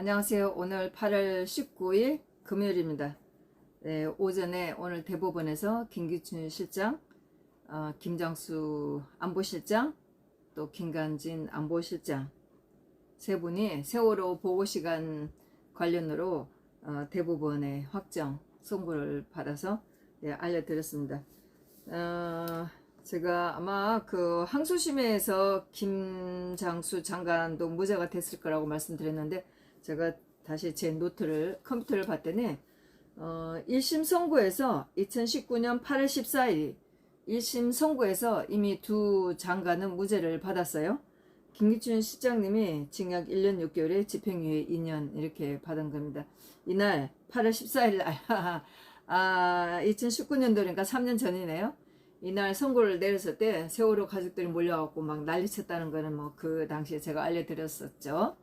안녕하세요. 오늘 8월 19일 금요일입니다. 네, 오전에 오늘 대법원에서 김기춘 실장, 김장수 안보실장, 또 김관진 안보실장 세 분이 세월호 보고시간 관련으로 대법원의 확정 선고를 받아서 알려드렸습니다. 제가 아마 그 항소심에서 김장수 장관도 무죄가 됐을 거라고 말씀드렸는데, 제가 다시 제 컴퓨터를 봤더니 1심 선고에서 2019년 8월 14일 1심 선고에서 이미 두 장관은 무죄를 받았어요. 김기춘 실장님이 징역 1년 6개월에 집행유예 2년 이렇게 받은 겁니다. 이날 8월 14일 날 2019년도니까 3년 전이네요. 이날 선고를 내렸을 때 세월호 가족들이 몰려갖고 막 난리쳤다는 거는 뭐 그 당시에 제가 알려드렸었죠.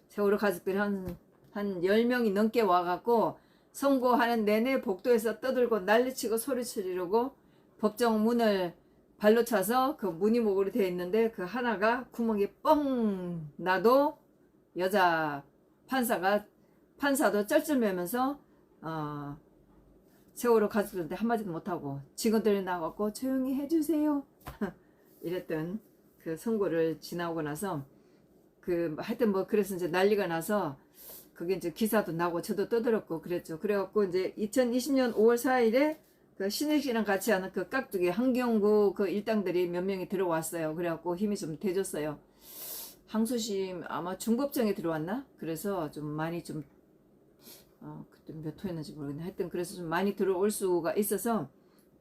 세월호 가족들이 한 10명이 넘게 와갖고 선고하는 내내 복도에서 떠들고 난리치고 소리치르고 법정 문을 발로 차서 그 무늬목으로 되어 있는데 그 하나가 구멍이 뻥 나도 여자 판사도 쩔쩔매면서 세월호 가족들한테 한마디도 못하고 직원들이 나와갖고 조용히 해주세요 이랬던 그 선고를 지나고 나서 하여튼 뭐 그래서 이제 난리가 나서 그게 이제 기사도 나고 저도 떠들었고 그랬죠. 그래갖고 이제 2020년 5월 4일에 그 신익 씨랑 같이 하는 그 깍두기 한경구 그 일당들이 몇 명이 들어왔어요. 그래갖고 힘이 좀 돼줬어요. 항소심 아마 중법정에 들어왔나? 그래서 좀 많이 좀 그때 몇 호였는지 모르겠네. 하여튼 그래서 좀 많이 들어올 수가 있어서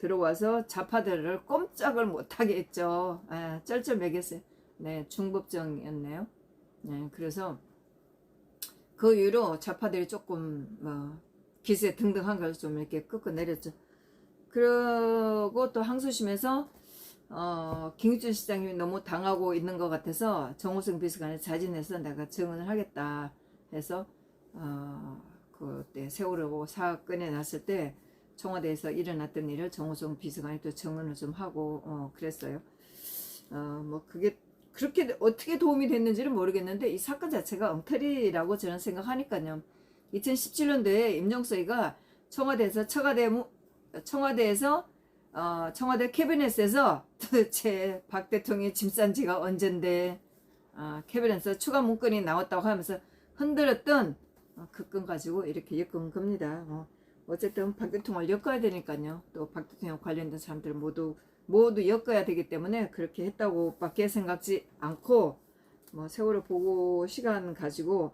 들어와서 자파들을 꼼짝을 못하게 했죠. 쩔쩔매겼어요. 네, 중법정이었네요. 네, 그래서 그 이후로 좌파들이 조금 기세 등등한 걸 좀 이렇게 끄고 내렸죠. 그리고 또 항소심에서 김기춘 시장님이 너무 당하고 있는 것 같아서 정호성 비서관을 자진해서 내가 증언을 하겠다 해서 그때 세월호 사건에 났을 때 청와대에서 일어났던 일을 정호성 비서관이 또 증언을 좀 하고 그랬어요. 뭐 그게 그렇게 어떻게 도움이 됐는지는 모르겠는데 이 사건 자체가 엉터리라고 저는 생각하니까요. 2017년도에 임종석이가 청와대 캐비넷에서 도대체 박 대통령이 짐 싼 지가 언젠데 캐비넷에서 추가 문건이 나왔다고 하면서 흔들었던 그 건 가지고 이렇게 엮은 겁니다. 어쨌든 박 대통령을 엮어야 되니까요. 또 박 대통령 관련된 사람들 모두 엮어야 되기 때문에 그렇게 했다고 밖에 생각지 않고 세월호 보고 시간 가지고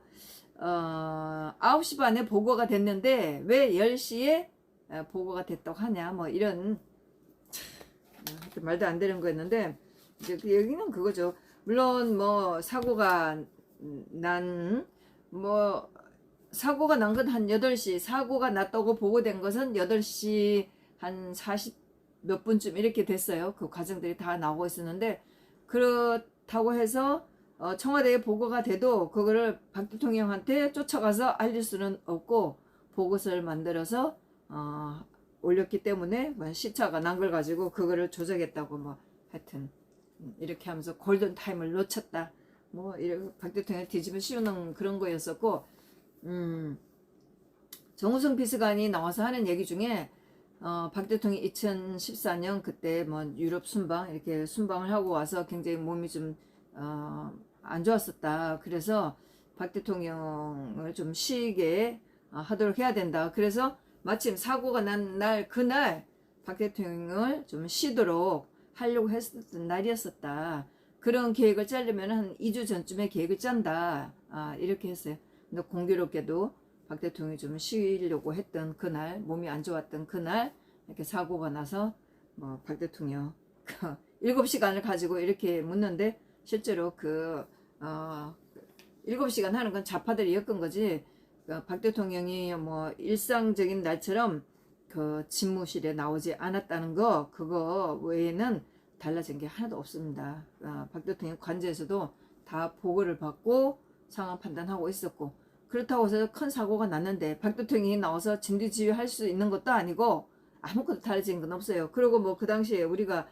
9시 반에 보고가 됐는데 왜 10시에 보고가 됐다고 하냐 이런 말도 안 되는 거였는데, 이제 그 얘기는 그거죠. 물론 사고가 난 건 한 8시, 사고가 났다고 보고된 것은 8시 한 40 몇 분쯤 이렇게 됐어요. 그 과정들이 다 나오고 있었는데, 그렇다고 해서 청와대에 보고가 돼도 그거를 박 대통령한테 쫓아가서 알릴 수는 없고 보고서를 만들어서 올렸기 때문에 시차가 난 걸 가지고 그거를 조작했다고 하여튼 이렇게 하면서 골든타임을 놓쳤다 이렇게 박 대통령을 뒤집어 씌우는 그런 거였었고, 정우성 비서관이 나와서 하는 얘기 중에 박 대통령이 2014년 그때 유럽 이렇게 순방을 하고 와서 굉장히 몸이 좀 안 좋았었다. 그래서 박 대통령을 좀 쉬게 하도록 해야 된다. 그래서 마침 사고가 난 그날 박 대통령을 좀 쉬도록 하려고 했었던 날이었었다. 그런 계획을 짜려면 한 2주 전쯤에 계획을 짠다. 이렇게 했어요. 근데 공교롭게도 박 대통령이 좀 쉬려고 했던 그날, 몸이 안 좋았던 그날 이렇게 사고가 나서 박 대통령 7시간을 가지고 이렇게 묻는데, 실제로 7시간 하는 건 좌파들이 엮은 거지, 박 대통령이 일상적인 날처럼 그 집무실에 나오지 않았다는 거, 그거 외에는 달라진 게 하나도 없습니다. 박 대통령 관저에서도 다 보고를 받고 상황 판단하고 있었고, 그렇다고 해서 큰 사고가 났는데 박 대통령이 나와서 진두지휘할 수 있는 것도 아니고 아무것도 달라진 건 없어요. 그리고 그 당시에 우리가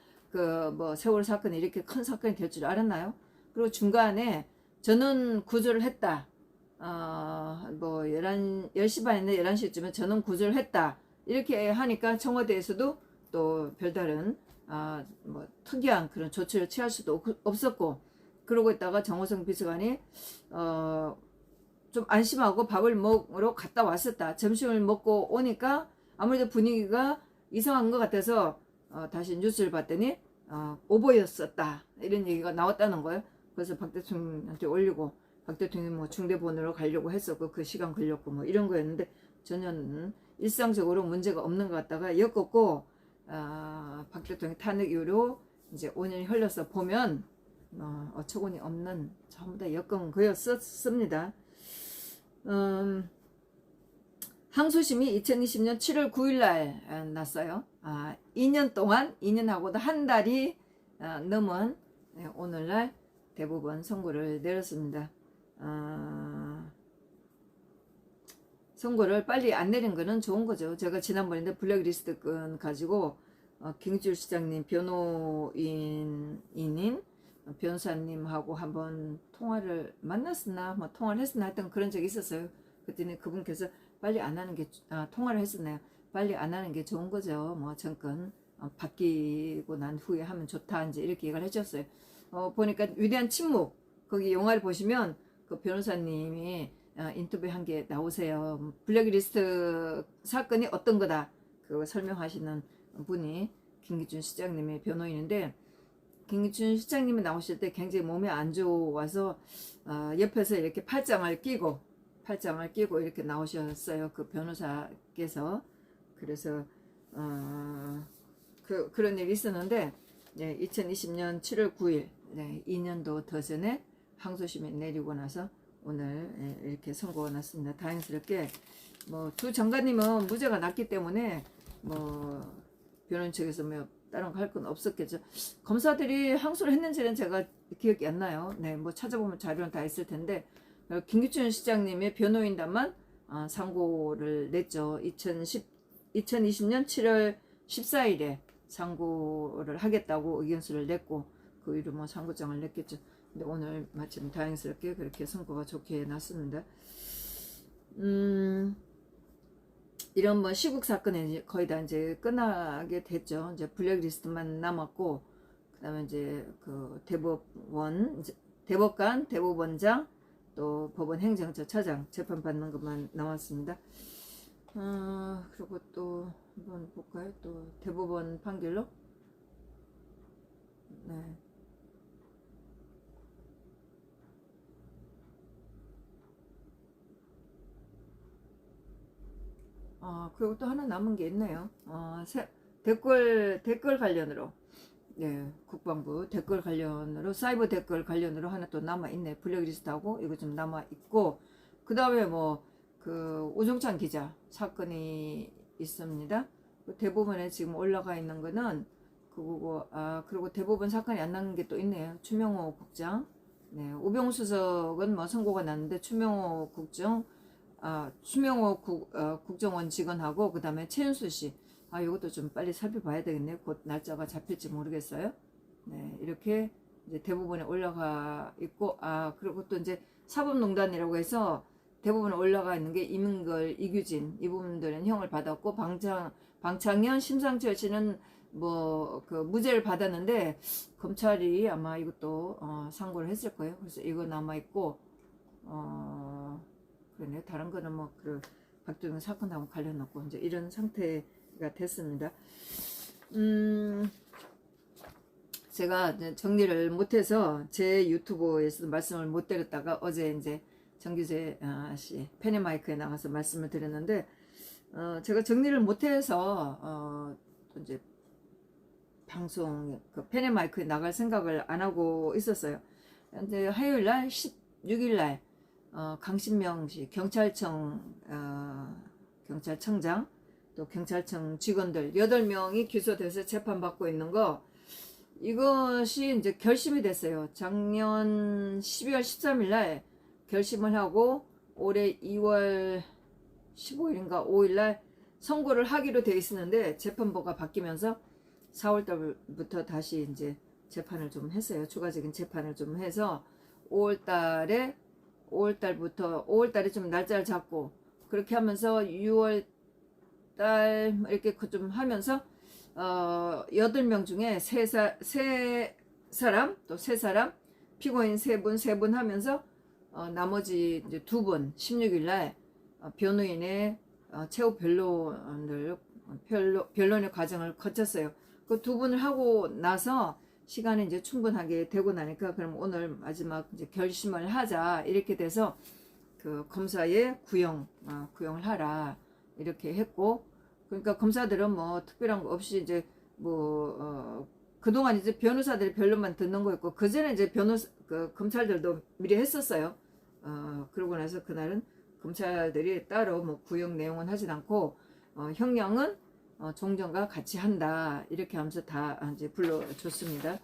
세월 사건이 이렇게 큰 사건이 될 줄 알았나요? 그리고 중간에 전원 구조를 했다. 뭐 10시 반이나 11시쯤에 전원 구조를 했다. 이렇게 하니까 청와대에서도 또 별다른 뭐 특이한 그런 조치를 취할 수도 없었고, 그러고 있다가 정호성 비서관이 좀 안심하고 밥을 먹으러 갔다 왔었다. 점심을 먹고 오니까 아무래도 분위기가 이상한 것 같아서 다시 뉴스를 봤더니 오보였었다. 이런 얘기가 나왔다는 거예요. 그래서 박 대통령한테 올리고, 박 대통령이 뭐 중대본으로 가려고 했었고 그 시간 걸렸고 뭐 이런 거였는데 전혀 일상적으로 문제가 없는 것 같다가 엮었고, 박 대통령 탄핵 이후로 이제 5년이 흘러서 보면 어처구니 없는 전부 다 엮은 거였었습니다. 항소심이 2020년 7월 9일 날 났어요. 2년 동안, 2년하고도 한 달이 넘은 오늘날 대법원 선고를 내렸습니다. 선고를 빨리 안 내린 거는 좋은 거죠. 제가 지난번에 블랙리스트 건 가지고 김기춘 시장님 변호인인 변호사님하고 한번 통화를 만났었나 뭐 통화를 했었나 하여튼 그런 적이 있었어요. 그때는 그분께서 빨리 안 하는 게 통화를 했었나요? 빨리 안 하는 게 좋은 거죠. 뭐 정권 바뀌고 난 후에 하면 좋다 이제 이렇게 얘기를 해줬어요. 보니까 위대한 침묵, 거기 영화를 보시면 그 변호사님이 인터뷰한 게 나오세요. 블랙리스트 사건이 어떤 거다 그거 설명하시는 분이 김기춘 시장님의 변호인인데, 김기춘 시장님이 나오실 때 굉장히 몸이 안 좋아서 옆에서 이렇게 팔짱을 끼고 이렇게 나오셨어요. 그 변호사께서. 그래서 그런 일이 있었는데, 2020년 7월 9일 2년도 더 전에 항소심이 내리고 나서 오늘 이렇게 선고가 났습니다. 다행스럽게 뭐 두 장관님은 무죄가 났기 때문에 뭐 변호인 측에서 뭐 다른 거 할 건 없었겠죠. 검사들이 항소를 했는지는 제가 기억이 안 나요. 뭐 찾아보면 자료는 다 있을 텐데 김기춘 시장님의 변호인단만 상고를 냈죠. 2020년 7월 14일에 상고를 하겠다고 의견서를 냈고 그 이후 뭐 상고장을 냈겠죠. 근데 오늘 마침 다행스럽게 그렇게 선고가 좋게 났습니다. 이런 뭐 시국 사건이 거의 다 이제 끝나게 됐죠. 이제 블랙리스트만 남았고, 그다음에 이제 그 대법관, 대법원장, 또 법원 행정처 차장 재판 받는 것만 남았습니다. 그리고 또 한번 볼까요? 또 대법원 판결로. 네. 그리고 또 하나 남은 게 있네요. 댓글 관련으로. 네, 국방부 댓글 관련으로, 사이버 댓글 관련으로 하나 또 남아있네. 블랙리스트하고 이거 좀 남아있고, 그 다음에 뭐, 우종찬 기자 사건이 있습니다. 대법원에 지금 올라가 있는 거는 그거고, 그리고 대법원 사건이 안 나는 게 또 있네요. 추명호 국장. 네, 우병우 수석은 뭐 선고가 났는데, 추명호 국정원 직원하고, 그 다음에 최윤수 씨. 이것도 좀 빨리 살펴봐야 되겠네요. 곧 날짜가 잡힐지 모르겠어요. 네, 이렇게 이제 대법원에 올라가 있고, 그리고 또 이제 사법농단이라고 해서 대법원에 올라가 있는 게 이민걸, 이규진, 이 부분들은 형을 받았고, 방창현, 심상철 씨는 뭐, 무죄를 받았는데, 검찰이 아마 이것도, 상고를 했을 거예요. 그래서 이거 남아있고, 그러네. 다른 거는 뭐, 박정희 사건하고 관련 없고, 이제 이런 상태가 됐습니다. 제가 정리를 못해서 제 유튜브에서도 말씀을 못 드렸다가 어제 이제 정규재 씨 페네마이크에 나가서 말씀을 드렸는데, 제가 정리를 못해서 이제 방송 페네마이크에 나갈 생각을 안 하고 있었어요. 근데 화요일 날 16일 날 강신명 씨 경찰청장 또 경찰청 직원들 8명이 기소돼서 재판받고 있는 거, 이것이 이제 결심이 됐어요. 작년 12월 13일 날 결심을 하고 올해 2월 15일인가 5일 날 선고를 하기로 되어 있었는데, 재판부가 바뀌면서 4월 달부터 다시 이제 재판을 좀 했어요. 추가적인 재판을 좀 해서 5월 달에 5월 달부터 5월 달에 좀 날짜를 잡고 그렇게 하면서 6월 달 이렇게 좀 하면서 8명 중에 세 사람 또 세 사람 피고인 세 분 하면서 나머지 이제 2분 16일 날 변호인의 최후 변론의 과정을 거쳤어요. 그 2분을 하고 나서 시간이 이제 충분하게 되고 나니까 그럼 오늘 마지막 이제 결심을 하자 이렇게 돼서 그 검사의 구형을 하라 이렇게 했고, 그러니까 검사들은 뭐 특별한 거 없이 이제 뭐 그동안 이제 변호사들이 변론만 듣는 거였고 그 전에 이제 그 검찰들도 미리 했었어요. 그러고 나서 그날은 검찰들이 따로 뭐 구형 내용은 하진 않고 형량은 종전과 같이 한다 이렇게 하면서 다 이제 불러줬습니다.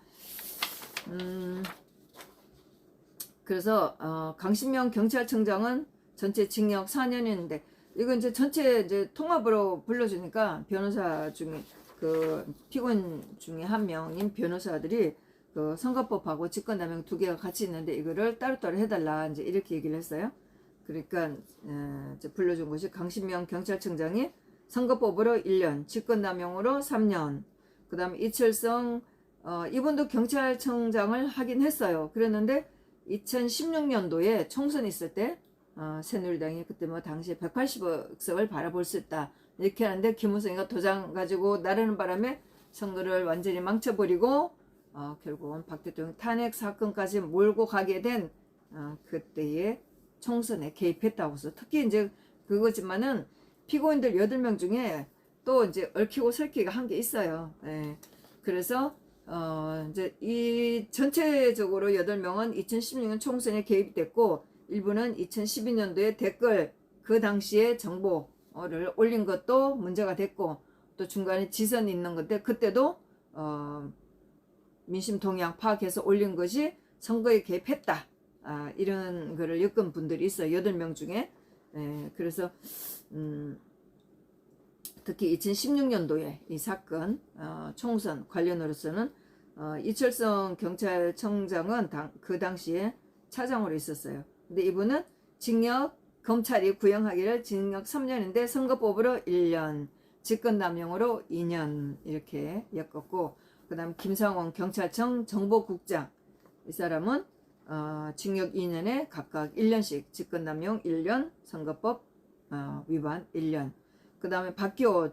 그래서 강신명 경찰청장은 전체 징역 4년이었는데 이건 이제 전체 이제 통합으로 불러주니까 변호사 중에 그 피고인 중에 한 명인 변호사들이 그 선거법하고 직권남용 2개가 같이 있는데 이거를 따로따로 해달라 이제 이렇게 얘기를 했어요. 그러니까 이제 불러준 것이 강신명 경찰청장이 선거법으로 1년, 직권남용으로 3년, 그 다음에 이철성 이분도 경찰청장을 하긴 했어요. 그랬는데 2016년도에 총선이 있을 때 새누리당이 그때 뭐 당시에 180억 석을 바라볼 수 있다 이렇게 하는데 김무성이가 도장 가지고 나르는 바람에 선거를 완전히 망쳐버리고 결국은 박 대통령 탄핵 사건까지 몰고 가게 된 그때의 총선에 개입했다고 해서 특히 이제 그거지만은 피고인들 8명 중에 또 이제 얽히고 설키가 한 게 있어요. 예. 그래서 이제 이 전체적으로 8명은 2016년 총선에 개입됐고 일부는 2012년도에 댓글 그 당시에 정보를 올린 것도 문제가 됐고 또 중간에 지선이 있는 건데 그때도 민심 동향 파악해서 올린 것이 선거에 개입했다. 이런 거를 엮은 분들이 있어요. 8명 중에. 그래서 특히 2016년도에 이 사건 총선 관련으로서는 이철성 경찰청장은 그 당시에 차장으로 있었어요. 근데 이분은 검찰이 구형하기를 징역 3년인데 선거법으로 1년, 직권남용으로 2년 이렇게 엮었고, 그 다음 김상원 경찰청 정보국장 이 사람은 징역 2년에 각각 1년씩 직권남용 1년, 선거법 위반 1년. 그 다음에 박기호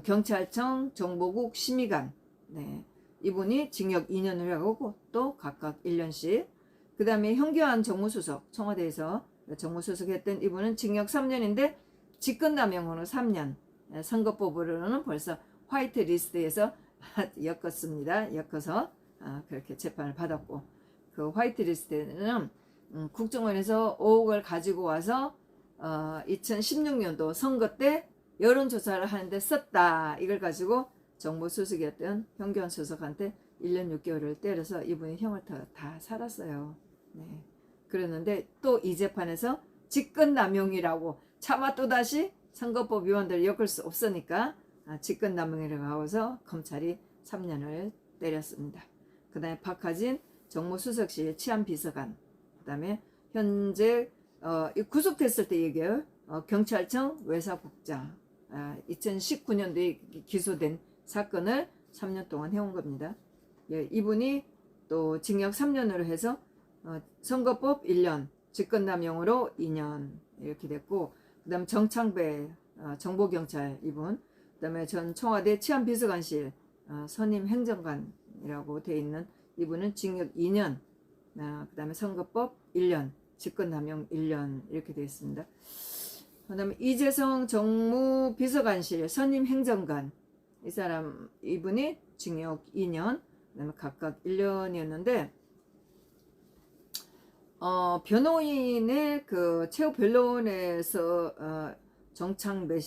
경찰청 정보국 심의관, 네, 이분이 징역 2년을 하고 또 각각 1년씩. 그 다음에 현교안 정무수석, 청와대에서 정무수석 했던 이분은 징역 3년인데 직권남용으로 3년, 선거법으로는 벌써 화이트 리스트에서 엮어서 그렇게 재판을 받았고, 그 화이트 리스트에는 국정원에서 5억을 가지고 와서 2016년도 선거 때 여론조사를 하는데 썼다. 이걸 가지고 정보수석이었던 현교안 수석한테 1년 6개월을 때려서 이분이 형을 다 살았어요. 네. 그랬는데 또 이 재판에서 직권남용이라고 차마 또다시 선거법 위반들을 엮을 수 없으니까 직권남용이라고 하고서 검찰이 3년을 때렸습니다. 그 다음에 박하진 정무수석실 치안비서관, 그 다음에 현재 구속됐을 때 얘기해요. 경찰청 외사국장 2019년도에 기소된 사건을 3년 동안 해온 겁니다. 예, 이분이 또 징역 3년으로 해서 선거법 1년, 직권남용으로 2년 이렇게 됐고, 그 다음 정창배 정보경찰 이분, 그 다음에 전 청와대 치안비서관실 선임 행정관이라고 돼 있는 이분은 징역 2년, 그 다음에 선거법 1년, 직권남용 1년 이렇게 되어 있습니다. 그 다음에 이재성 정무비서관실 선임 행정관, 이분이 징역 2년, 그 다음에 각각 1년이었는데, 변호인의 그 최후 변론에서 정창배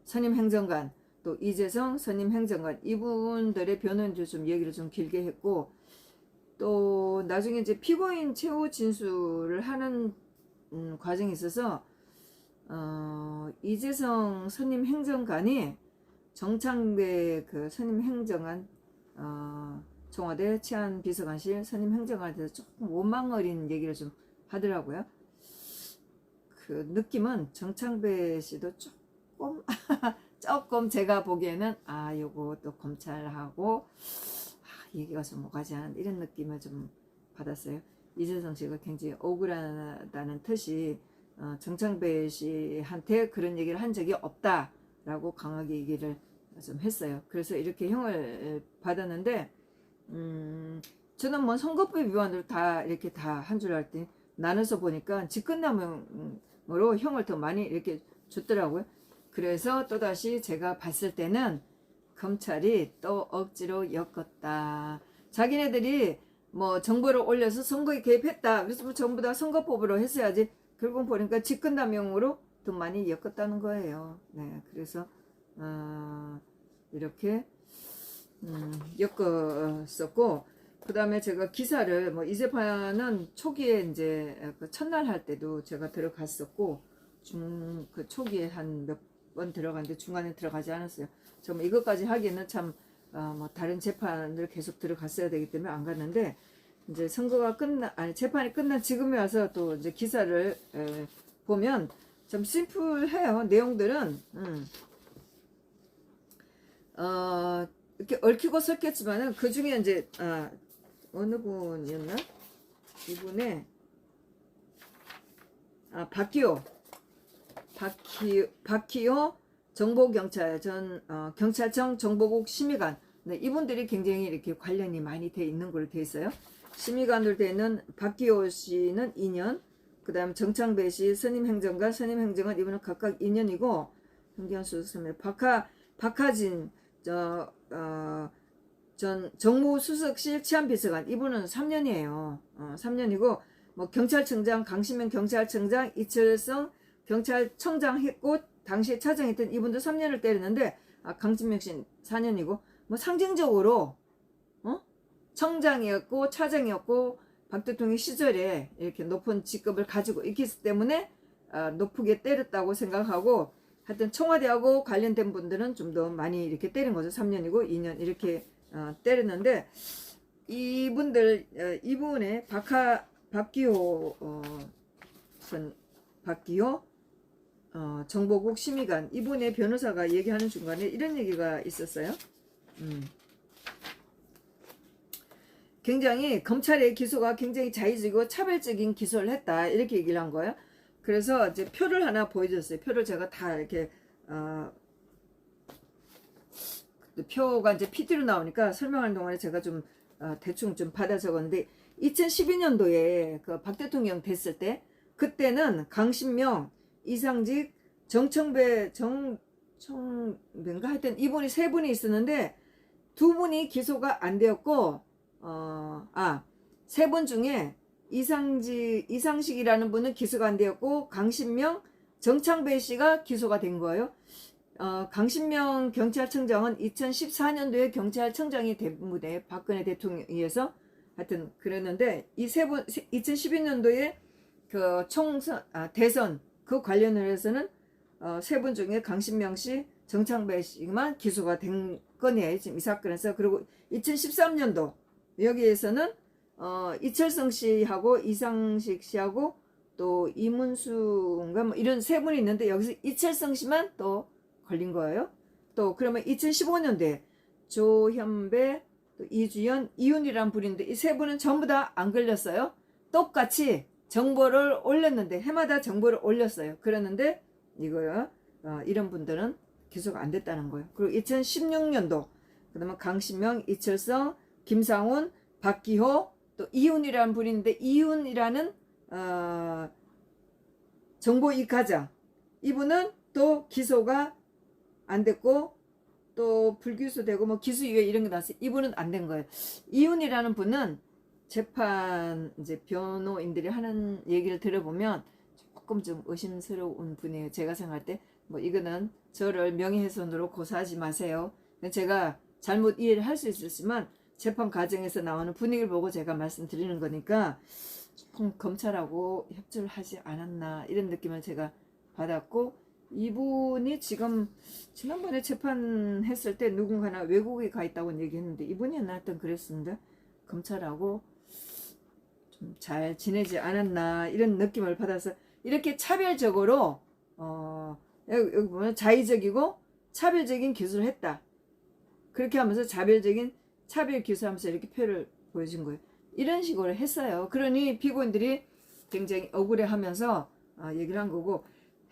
선임 행정관, 또 이재성 선임 행정관, 이분들의 변호인들 좀 얘기를 좀 길게 했고, 또 나중에 이제 피고인 최후 진술을 하는 과정이 있어서 이재성 선임 행정관이 정창배 그 선임 행정관 청와대 치안비서관실 선임 행정관한테서 조금 원망어린 얘기를 좀 하더라고요. 그 느낌은 정창배 씨도 조금 조금 제가 보기에는 요거 또 검찰하고 얘기가 좀 오가지 않은 이런 느낌을 좀 받았어요. 이재성 씨가 굉장히 억울하다는 뜻이 정창배 씨한테 그런 얘기를 한 적이 없다라고 강하게 얘기를 좀 했어요. 그래서 이렇게 형을 받았는데 저는 뭐 선거법 위반으로 다 이렇게 다 한 줄 알았더니 나눠서 보니까 직권남용으로 형을 더 많이 이렇게 줬더라고요. 그래서 또다시 제가 봤을 때는 검찰이 또 억지로 엮었다. 자기네들이 뭐 정보를 올려서 선거에 개입했다. 그래서 뭐 전부 다 선거법으로 했어야지. 결국 보니까 직권남용으로 더 많이 엮었다는 거예요. 네, 그래서 이렇게 엮었었고, 그 다음에 제가 기사를 뭐 이 재판은 초기에 이제 그 첫날 할 때도 제가 들어갔었고 그 초기에 한 몇 번 들어갔는데 중간에 들어가지 않았어요. 좀 이것까지 하기에는 참 뭐 다른 재판을 계속 들어갔어야 되기 때문에 안 갔는데, 이제 선거가 재판이 끝난 지금에 와서 또 이제 기사를 보면 좀 심플해요. 내용들은 이렇게 얽히고 설켰지만은 그 중에 이제 어느 분이었나? 이분의 박기호 정보경찰 전 경찰청 정보국 심의관. 네, 이분들이 굉장히 이렇게 관련이 많이 돼 있는 걸로 돼 있어요. 심의관으로 돼 있는 박기호 씨는 2년, 그 다음 정창배 씨 선임행정관, 선임행정관 이분은 각각 2년이고, 행정수석선임 박하진 전 정무수석실 치안비서관 이분은 3년이에요. 3년이고, 뭐 경찰청장 강신명 경찰청장 이철성 경찰청장 했고 당시에 차장했던 이분도 3년을 때렸는데 강진명 씨는 4년이고, 뭐 상징적으로 청장이었고 차장이었고 박 대통령 시절에 이렇게 높은 직급을 가지고 있기 때문에 높게 때렸다고 생각하고, 하여튼 청와대하고 관련된 분들은 좀 더 많이 이렇게 때린 거죠. 3년이고 2년 이렇게 때렸는데, 이분의 박기호 정보국 심의관 이분의 변호사가 얘기하는 중간에 이런 얘기가 있었어요. 굉장히 검찰의 기소가 굉장히 자의적이고 차별적인 기소를 했다 이렇게 얘기를 한 거예요. 그래서 이제 표를 하나 보여줬어요. 표를 제가 다 이렇게 표가 이제 PPT로 나오니까 설명하는 동안에 제가 좀 대충 좀 받아 적었는데, 2012년도에 그 박 대통령 됐을 때 그때는 강신명, 이상직, 정청배인가 하여튼 이분이 세 분이 있었는데 두 분이 기소가 안 되었고, 세 분 중에 이상식이라는 분은 기소가 안 되었고 강신명, 정창배 씨가 기소가 된 거예요. 강신명 경찰청장은 2014년도에 경찰청장이 대무대 박근혜 대통령에 의해서 하여튼 그랬는데, 이 세 분 2012년도에 그 대선 그 관련을 해서는 세 분 중에 강신명 씨, 정창배 씨만 기소가 된 건이에요. 지금 이 사건에서. 그리고 2013년도 여기에서는 이철성 씨하고 이상식 씨하고 또 이문수인가 뭐 이런 세 분이 있는데, 여기서 이철성 씨만 또 걸린 거예요. 또 그러면 2015년도에 조현배, 또 이주연, 이윤이라는 분인데 이 세 분은 전부 다 안 걸렸어요. 똑같이 정보를 올렸는데 해마다 정보를 올렸어요. 그랬는데 이거요. 이런 분들은 기소가 안 됐다는 거예요. 그리고 2016년도 그다음에 강신명, 이철성, 김상훈, 박기호, 또 이윤이라는 분인데 이윤이라는 정보 이과장 이분은 또 기소가 안 됐고 또 불기소되고 뭐 기소유예 이런 게 나왔어요. 이분은 안 된 거예요. 이윤이라는 분은 재판 이제 변호인들이 하는 얘기를 들어보면 조금 좀 의심스러운 분이에요. 제가 생각할 때 뭐 이거는 저를 명예훼손으로 고소하지 마세요. 제가 잘못 이해를 할 수 있었지만 재판 과정에서 나오는 분위기를 보고 제가 말씀드리는 거니까 조금 검찰하고 협조를 하지 않았나 이런 느낌을 제가 받았고, 이분이 지금 지난번에 재판했을 때 누군가나 외국에 가 있다고 얘기했는데 이분이 하여튼 그랬습니다. 검찰하고 좀 잘 지내지 않았나 이런 느낌을 받아서 이렇게 차별적으로 여기 보면 자의적이고 차별적인 기술을 했다. 그렇게 하면서 차별 기술하면서 이렇게 표를 보여준 거예요. 이런 식으로 했어요. 그러니 피고인들이 굉장히 억울해하면서 얘기를 한 거고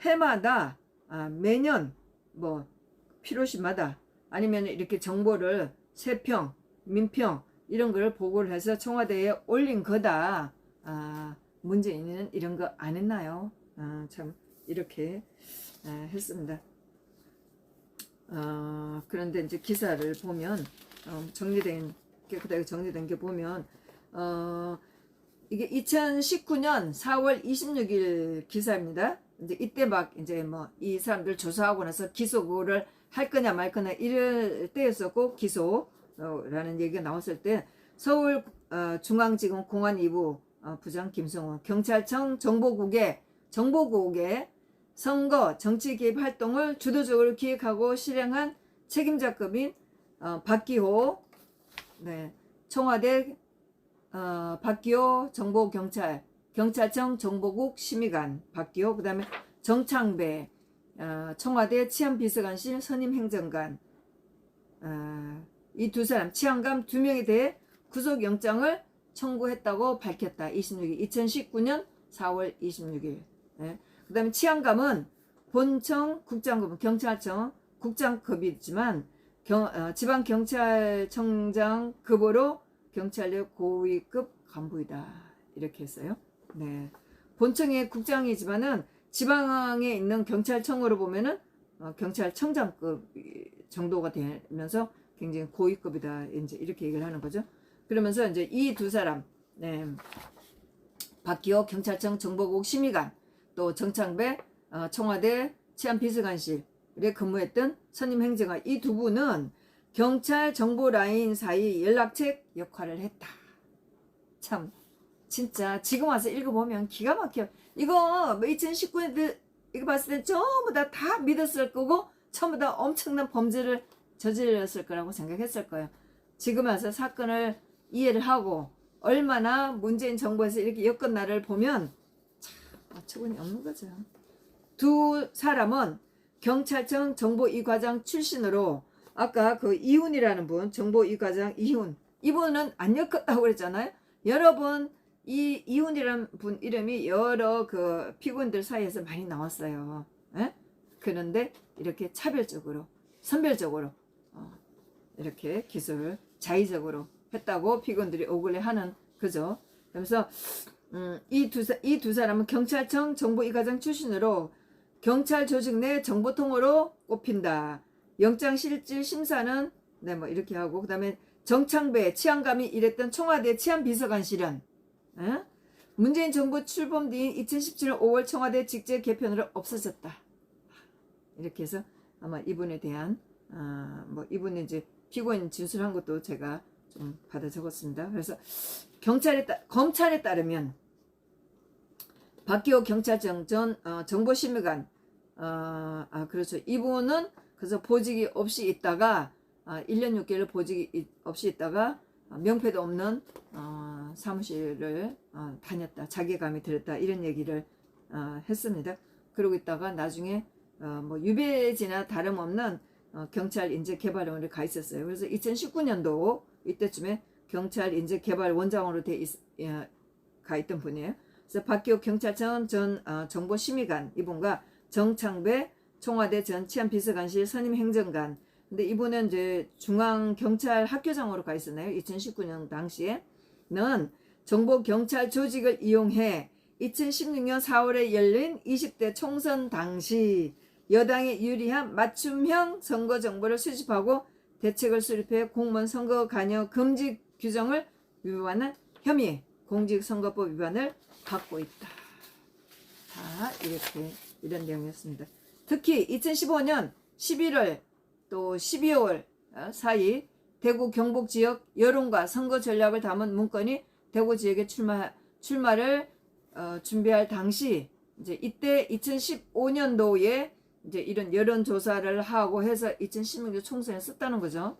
해마다 매년 뭐 필요시마다 아니면 이렇게 정보를 세평, 민평 이런 걸 보고를 해서 청와대에 올린 거다. 문재인은 이런 거 안 했나요? 참 이렇게 했습니다. 그런데 이제 기사를 보면 깨끗하게 정리된 게 보면 이게 2019년 4월 26일 기사입니다. 이제 이때 막 이제 뭐 이 사람들 조사하고 나서 기소를 할 거냐 말 거냐 이럴 때였었고 기소라는 얘기가 나왔을 때 서울 중앙지검 공안 2부 부장 김성원 경찰청 정보국의 선거 정치 개입 활동을 주도적으로 기획하고 실행한 책임자급인 박기호 청와대 박기호 경찰청 정보국 심의관 박기호 그다음에 정창배 청와대 치안비서관실 선임행정관 이 두 사람 치안감 2명에 대해 구속영장을 청구했다고 밝혔다. 2019년 4월 26일. 그 다음에 치안감은 본청 국장급 경찰청 국장급이지만 지방경찰청장급으로 경찰력 고위급 간부이다. 이렇게 했어요. 네. 본청의 국장이지만은 지방에 있는 경찰청으로 보면은 경찰청장급 정도가 되면서 굉장히 고위급이다. 이제 이렇게 얘기를 하는 거죠. 그러면서 이제 이 두 사람, 박기호 경찰청 정보국 심의관, 또 정창배 청와대 치안비서관실에 근무했던 선임행정관 이 두 분은 경찰 정보 라인 사이 연락책 역할을 했다. 참 진짜 지금 와서 읽어보면 기가 막혀. 이거 2019년도 이거 봤을 때 전부 다 믿었을 거고 전부 다 엄청난 범죄를 저질렀을 거라고 생각했을 거예요. 지금 와서 사건을 이해를 하고 얼마나 문재인 정부에서 이렇게 엮은 날을 보면 참 어처구니 없는 거죠. 두 사람은 경찰청 정보 2과장 출신으로 아까 그 이훈이라는 분 정보 2과장 이훈 이분은 안 엮었다고 그랬잖아요. 여러분 이 이훈이라는 분 이름이 여러 그 피고인들 사이에서 많이 나왔어요. 그런데 이렇게 차별적으로 선별적으로 이렇게 기소를 자의적으로 했다고 피고인들이 억울해하는 거죠. 그래서 이 두 사람은 경찰청 정보 2과장 출신으로 경찰 조직 내 정보통으로 꼽힌다. 영장실질 심사는 뭐 이렇게 하고 그다음에 정창배 치안감이 일했던 청와대 치안비서관실은 문재인 정부 출범 뒤인 2017년 5월 청와대 직제 개편으로 없어졌다. 이렇게 해서 아마 이분에 대한 뭐 이분이 이제 피고인 진술한 것도 제가 좀 받아 적었습니다. 그래서 검찰에 따르면 박기호 경찰청 전 정보심의관 그렇죠. 이분은 그래서 보직이 없이 있다가 1년 6개월 보직이 없이 있다가 명패도 없는 사무실을 다녔다. 자괴감이 들었다. 이런 얘기를 했습니다. 그러고 있다가 나중에 뭐 유배지나 다름없는 경찰 인재개발원에 가 있었어요. 그래서 2019년도 이때쯤에 경찰 인재개발 원장으로 가 있던 분이에요. 그래서 박기호 경찰청 전 정보심의관 이분과 정창배 청와대 전 치안비서관실 선임행정관 근데 이분은 이제 중앙경찰학교장으로 가 있었나요? 2019년 당시에는 정보경찰 조직을 이용해 2016년 4월에 열린 20대 총선 당시 여당에 유리한 맞춤형 선거 정보를 수집하고 대책을 수립해 공무원 선거 관여 금지 규정을 위반한 혐의 공직선거법 위반을 받고 있다. 이렇게 이런 내용이었습니다. 특히 2015년 11월 또 12월 사이 대구 경북 지역 여론과 선거 전략을 담은 문건이 대구 지역에 출마를 준비할 당시 이제 이때 2015년도에 이제 이런 여론조사를 하고 해서 2016년 총선에 썼다는 거죠.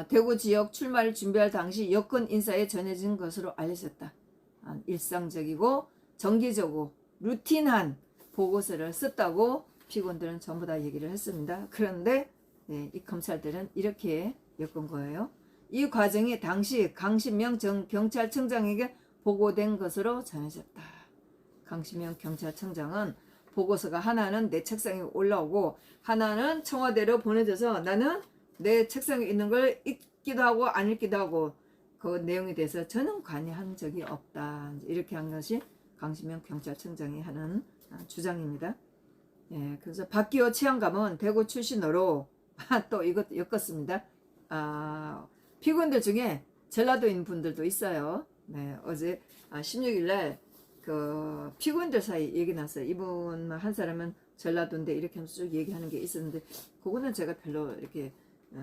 대구 지역 출마를 준비할 당시 여권 인사에 전해진 것으로 알려졌다. 일상적이고 정기적으로 루틴한 보고서를 썼다고 피고인들은 전부 다 얘기를 했습니다. 그런데 이 검찰들은 이렇게 엮은 거예요. 이 과정이 당시 강신명 전 경찰청장에게 보고된 것으로 전해졌다. 강신명 경찰청장은 보고서가 하나는 내 책상에 올라오고 하나는 청와대로 보내져서 나는 내 책상에 있는 걸 읽기도 하고 안 읽기도 하고 그 내용에 대해서 저는 관여한 적이 없다. 이렇게 한 것이 강신명 경찰청장이 하는 주장입니다. 예, 그래서 박기호 치안감은 대구 출신으로 또 이것도 엮었습니다. 피고인들 중에 전라도인 분들도 있어요. 네, 어제 16일날 그 피고인들 사이 얘기 났어요. 이분 한 사람은 전라도인데 이렇게 하면서 쭉 얘기하는 게 있었는데 그거는 제가 별로 이렇게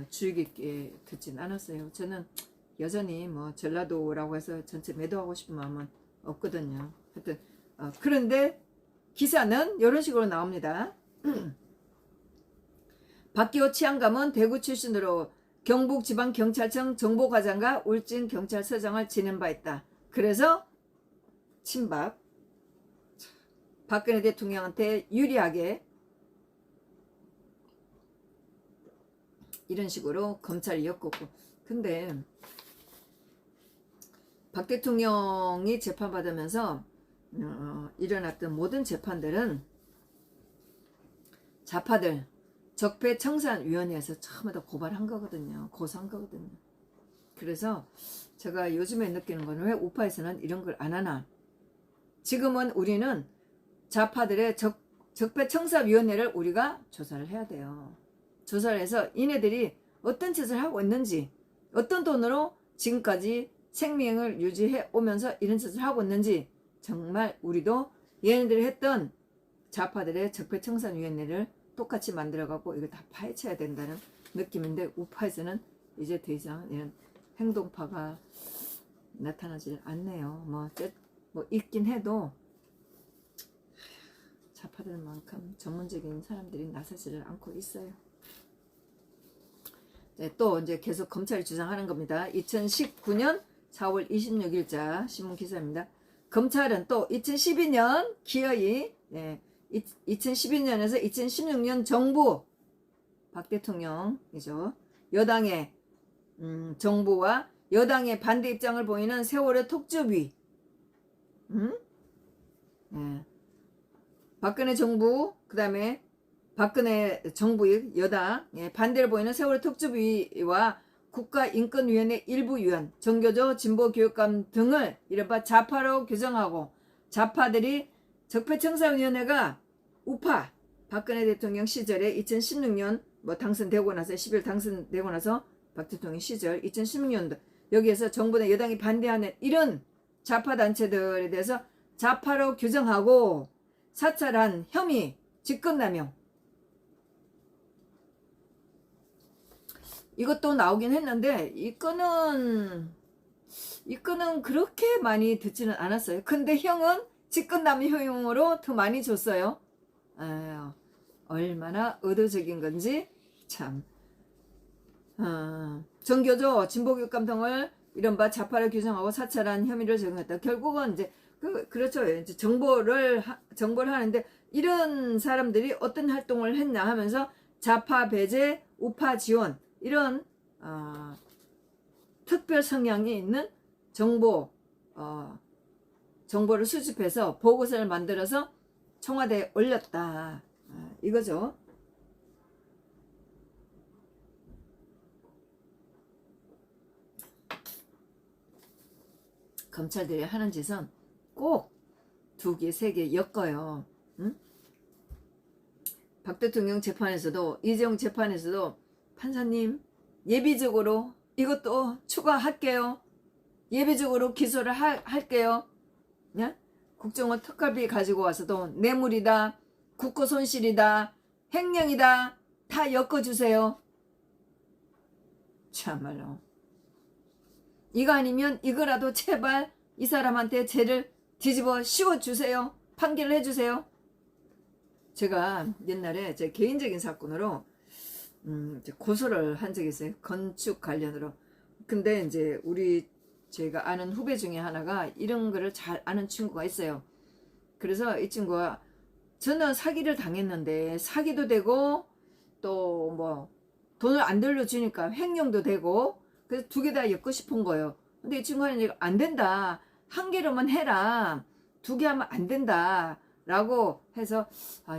주의 깊게 듣진 않았어요. 저는 여전히 뭐 전라도라고 해서 전체 매도하고 싶은 마음은 없거든요. 하여튼 그런데 기사는 이런 식으로 나옵니다. 박기호 치안감은 대구 출신으로 경북지방경찰청 정보과장과 울진경찰서장을 지낸 바 있다. 그래서 친박 박근혜 대통령한테 유리하게 이런 식으로 검찰이 엮었고, 근데 박 대통령이 재판받으면서 일어났던 모든 재판들은 좌파들 적폐청산위원회에서 처음에 고발한 거거든요. 고소한 거거든요. 그래서 제가 요즘에 느끼는 거는 왜 우파에서는 이런 걸 안 하나. 지금은 우리는 좌파들의 적폐청산위원회를 우리가 조사를 해야 돼요. 조사를 해서 이네들이 어떤 짓을 하고 있는지, 어떤 돈으로 지금까지 생명을 유지해 오면서 이런 짓을 하고 있는지 정말 우리도 얘네들이 했던 좌파들의 적폐청산위원회를 똑같이 만들어갖고 이걸 다 파헤쳐야 된다는 느낌인데, 우파에서는 이제 더 이상 이런 행동파가 나타나질 않네요. 뭐 있긴 해도 좌파들만큼 전문적인 사람들이 나서지를 않고 있어요. 네, 또 이제 계속 검찰이 주장하는 겁니다. 2019년 4월 26일자 신문 기사입니다. 검찰은 또 2012년 기어이 2012년에서 2016년 정부 박 대통령이죠. 여당의 정부와 여당의 반대 입장을 보이는 세월호 특조위 박근혜 정부 그 다음에 박근혜 정부의 여당 반대를 보이는 세월호 특조위와 국가인권위원회 일부 위원, 정교조 진보교육감 등을 이른바 좌파로 규정하고, 좌파들이 적폐청산위원회가 우파 박근혜 대통령 시절에 2016년 당선되고 나서 10일 당선되고 나서 박 대통령 시절 2016년도 여기에서 정부나 여당이 반대하는 이런 좌파 단체들에 대해서 좌파로 규정하고 사찰한 혐의, 직권남용 이것도 나오긴 했는데 이 건은 그렇게 많이 듣지는 않았어요. 근데 형은 직권남용으로 더 많이 줬어요. 아유, 얼마나 의도적인 건지 참. 정교조 진보교육감 등을 이른바 좌파를 규정하고 사찰한 혐의를 적용했다. 결국은 이제 그렇죠. 이제 정보를 하는데 이런 사람들이 어떤 활동을 했냐 하면서 좌파 배제, 우파 지원 이런 특별 성향이 있는 정보를 수집해서 보고서를 만들어서 청와대에 올렸다. 이거죠. 검찰들이 하는 짓은 꼭 2개, 3개 엮어요. 응? 박 대통령 재판에서도 이재용 재판에서도 판사님 예비적으로 이것도 추가할게요. 예비적으로 기소를 할게요. 네? 국정원 특활비 가지고 와서도 뇌물이다, 국고 손실이다, 횡령이다 다 엮어주세요. 참말로 이거 아니면 이거라도 제발 이 사람한테 죄를 뒤집어 씌워주세요. 판결을 해주세요. 제가 옛날에 제 개인적인 사건으로 이제 고소를 한 적이 있어요. 건축 관련으로. 근데 이제 제가 아는 후배 중에 하나가 이런 거를 잘 아는 친구가 있어요. 그래서 이 친구가 저는 사기를 당했는데 사기도 되고 또 뭐 돈을 안 돌려주니까 횡령도 되고 그래서 두 개 다 엮고 싶은 거예요. 근데 이 친구는 이거 안 된다. 한 개로만 해라. 두 개 하면 안 된다. 라고 해서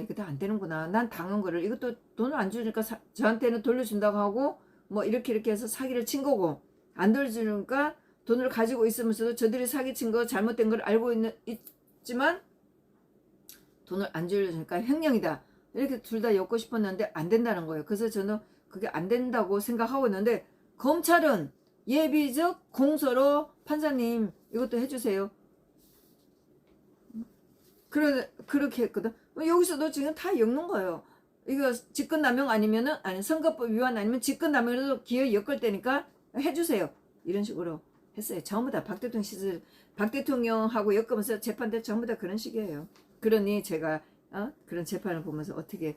이거 다 안 되는구나. 난 당한 거를 이것도 돈을 안 주니까 저한테는 돌려준다고 하고 뭐 이렇게 해서 사기를 친 거고 안 돌려주니까 돈을 가지고 있으면서도 저들이 사기친 거 잘못된 걸 알고 있지만 돈을 안 돌려주니까 횡령이다. 이렇게 둘 다 엮고 싶었는데 안 된다는 거예요. 그래서 저는 그게 안 된다고 생각하고 있는데 검찰은 예비적 공소로 판사님 이것도 해주세요. 그렇게 했거든. 여기서도 지금 다 엮는 거예요. 이거 직권남용 아니면은 아니 선거법 위반 아니면 직권남용으로 기회 엮을 때니까 해주세요. 이런 식으로 했어요. 전부 다 박 대통령 시절 박 대통령하고 엮으면서 재판대 전부 다 그런 식이에요. 그러니 제가 그런 재판을 보면서 어떻게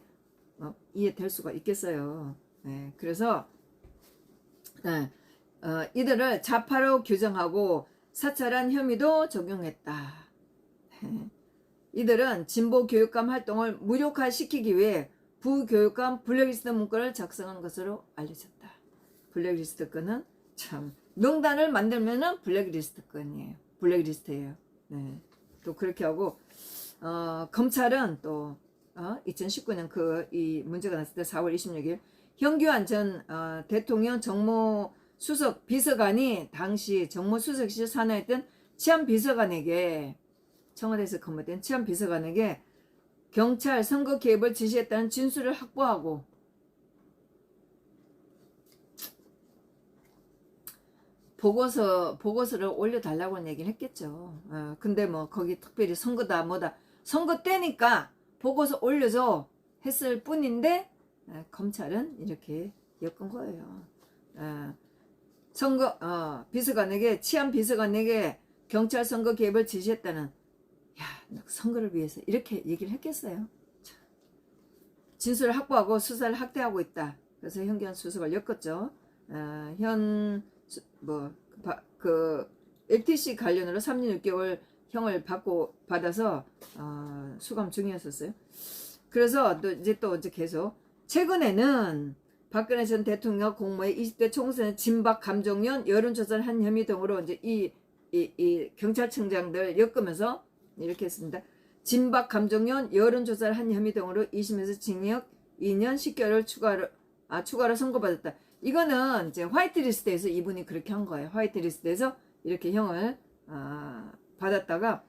이해될 수가 있겠어요. 네, 그래서 이들을 좌파로 규정하고 사찰한 혐의도 적용했다. 이들은 진보 교육감 활동을 무력화시키기 위해 부교육감 블랙리스트 문건을 작성한 것으로 알려졌다. 블랙리스트 건은 참 명단을 만들면은 블랙리스트 건이에요. 블랙리스트예요. 네. 또 그렇게 하고 검찰은 또 2019년 이 문제가 났을 때 4월 26일 현규환 전 대통령 정무수석 비서관이 당시 정무수석실 산하였던 치안비서관에게 청와대에서 근무된 치안비서관에게 경찰 선거 개입을 지시했다는 진술을 확보하고 보고서를 올려달라고 얘기를 했겠죠. 근데 뭐 거기 특별히 선거다 뭐다 선거 때니까 보고서 올려줘 했을 뿐인데 검찰은 이렇게 엮은 거예요. 비서관에게 치안 비서관에게 경찰 선거 개입을 지시했다는 선거를 위해서 이렇게 얘기를 했겠어요. 진술을 확보하고 수사를 확대하고 있다. 그래서 현기환 수석을 엮었죠. LTC 관련으로 3년 6개월 형을 받아서 수감 중이었었어요. 그래서 이제 계속 최근에는 박근혜 전 대통령 공모의 20대 총선 진박 감정련 여론조사를 한 혐의 등으로 이제 이 경찰청장들 엮으면서 이렇게 했습니다. 진박 감정련 여론조사를 한 혐의 등으로 2심에서 징역 2년 10개월을 추가로 선고받았다. 이거는 이제 화이트리스트에서 이분이 그렇게 한 거예요. 화이트리스트에서 이렇게 형을 받았다가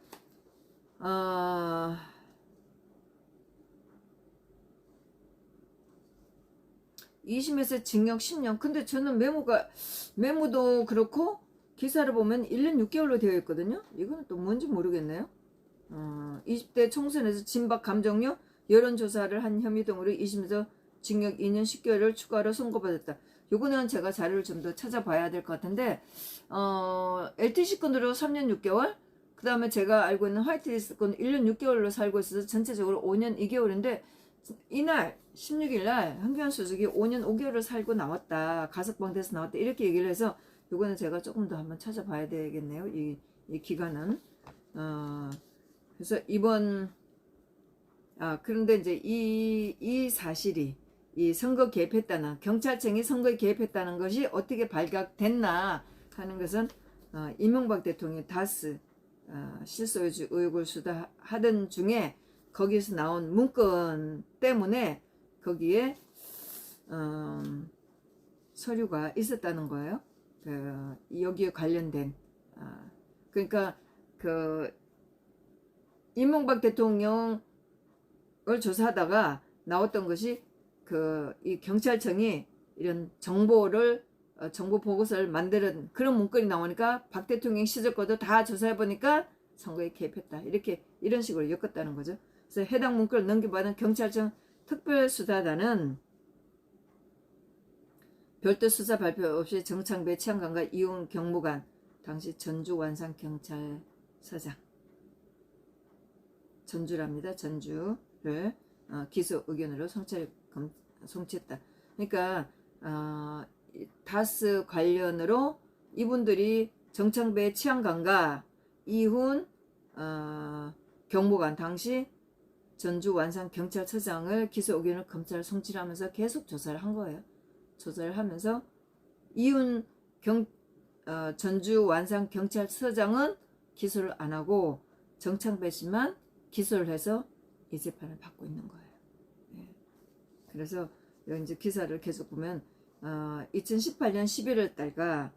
2심에서 징역 10년. 근데 저는 메모도 그렇고 기사를 보면 1년 6개월로 되어 있거든요. 이거는 또 뭔지 모르겠네요. 20대 총선에서 진박 감정료 여론조사를 한 혐의 등으로 2심에서 징역 2년 10개월을 추가로 선고받았다. 요거는 제가 자료를 좀 더 찾아봐야 될 것 같은데 LTC 건으로 3년 6개월 그 다음에 제가 알고 있는 화이트리스트 건 1년 6개월로 살고 있어서 전체적으로 5년 2개월인데 이날 16일 날 현기환 수석이 5년 5개월을 살고 나왔다. 가석방돼서 나왔다. 이렇게 얘기를 해서 요거는 제가 조금 더 한번 찾아봐야 되겠네요. 이 기간은 그래서 그런데 이제 이 사실이 이 선거 개입했다는 경찰청이 선거에 개입했다는 것이 어떻게 발각됐나 하는 것은 이명박 대통령이 다스 실소유주 의혹을 수사하던 중에 거기에서 나온 문건 때문에 거기에 서류가 있었다는 거예요. 여기에 관련된 그러니까 이명박 대통령을 조사하다가 나왔던 것이 이 경찰청이 이런 정보 보고서를 만드는 그런 문건이 나오니까 박 대통령 시절 것도 다 조사해 보니까 선거에 개입했다. 이런 식으로 엮었다는 거죠. 그래서 해당 문건을 넘겨받은 경찰청 특별수사단은 별도 수사 발표 없이 정창배 치안관과 이용 경무관 당시 전주 완산경찰서장 전주랍니다. 전주를 기소 의견으로 송치했다. 그러니까 다스 관련으로 이분들이 정창배의 치안관과 이훈 경무관 당시 전주 완산 경찰서장을 기소 의견을 검찰에 송치하면서 계속 조사를 한 거예요. 조사를 하면서 이훈 전주 완산 경찰서장은 기소를 안 하고 정창배 씨만 기소를 해서 이 재판을 받고 있는 거예요. 예. 그래서 여기 이제 기사를 계속 보면 2018년 11월 달과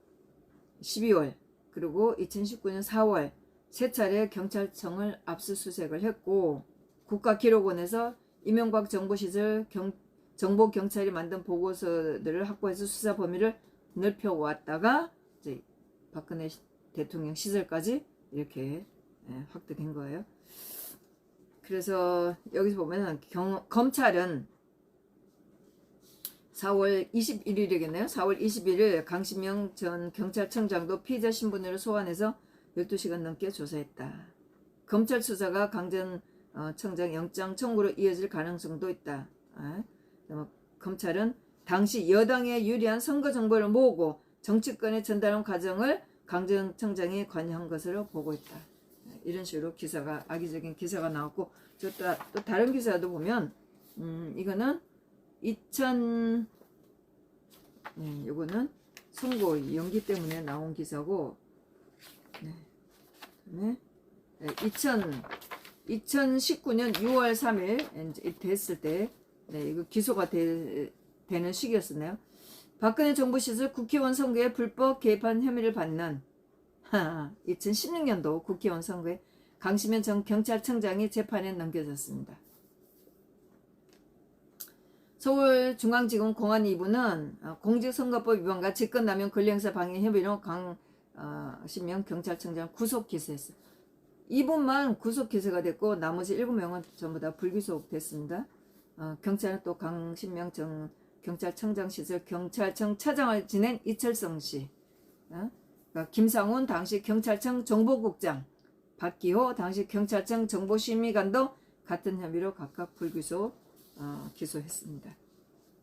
12월 그리고 2019년 4월 세 차례 경찰청을 압수수색을 했고 국가기록원에서 이명박 정보시절 정보경찰이 만든 보고서들을 확보해서 수사 범위를 넓혀왔다가 이제 박근혜 대통령 시절까지 이렇게 확대된 거예요. 그래서 여기서 보면 검찰은 4월 21일이겠네요. 4월 21일 강신명 전 경찰청장도 피의자 신분으로 소환해서 12시간 넘게 조사했다. 검찰 수사가 강 전 청장 영장 청구로 이어질 가능성도 있다. 검찰은 당시 여당에 유리한 선거 정보를 모으고 정치권에 전달한 과정을 강 전 청장이 관여한 것으로 보고 있다. 이런 식으로 기사가 악의적인 기사가 나왔고 또 다른 기사도 보면 이거는 요거는 선거 연기 때문에 나온 기사고 네. 2019년 6월 3일 됐을 때 이거 기소가 되는 시기였었네요. 박근혜 정부 시절 국회의원 선거에 불법 개입한 혐의를 받는 2016년도 국회의원 선거에 강시면 전 경찰청장이 재판에 넘겨졌습니다. 서울중앙지검 공안 2부는 공직선거법 위반과 직권남용 권리행사 방해 혐의로 강시명 경찰청장 구속 기소했어요. 2분만 구속 기소가 됐고 나머지 7명은 전부 다 불기소 됐습니다. 경찰은 또 강신명 전 경찰청장 시절 경찰청 차장을 지낸 이철성 씨, 김상훈 당시 경찰청 정보국장, 박기호 당시 경찰청 정보심의관도 같은 혐의로 각각 불기소 기소했습니다.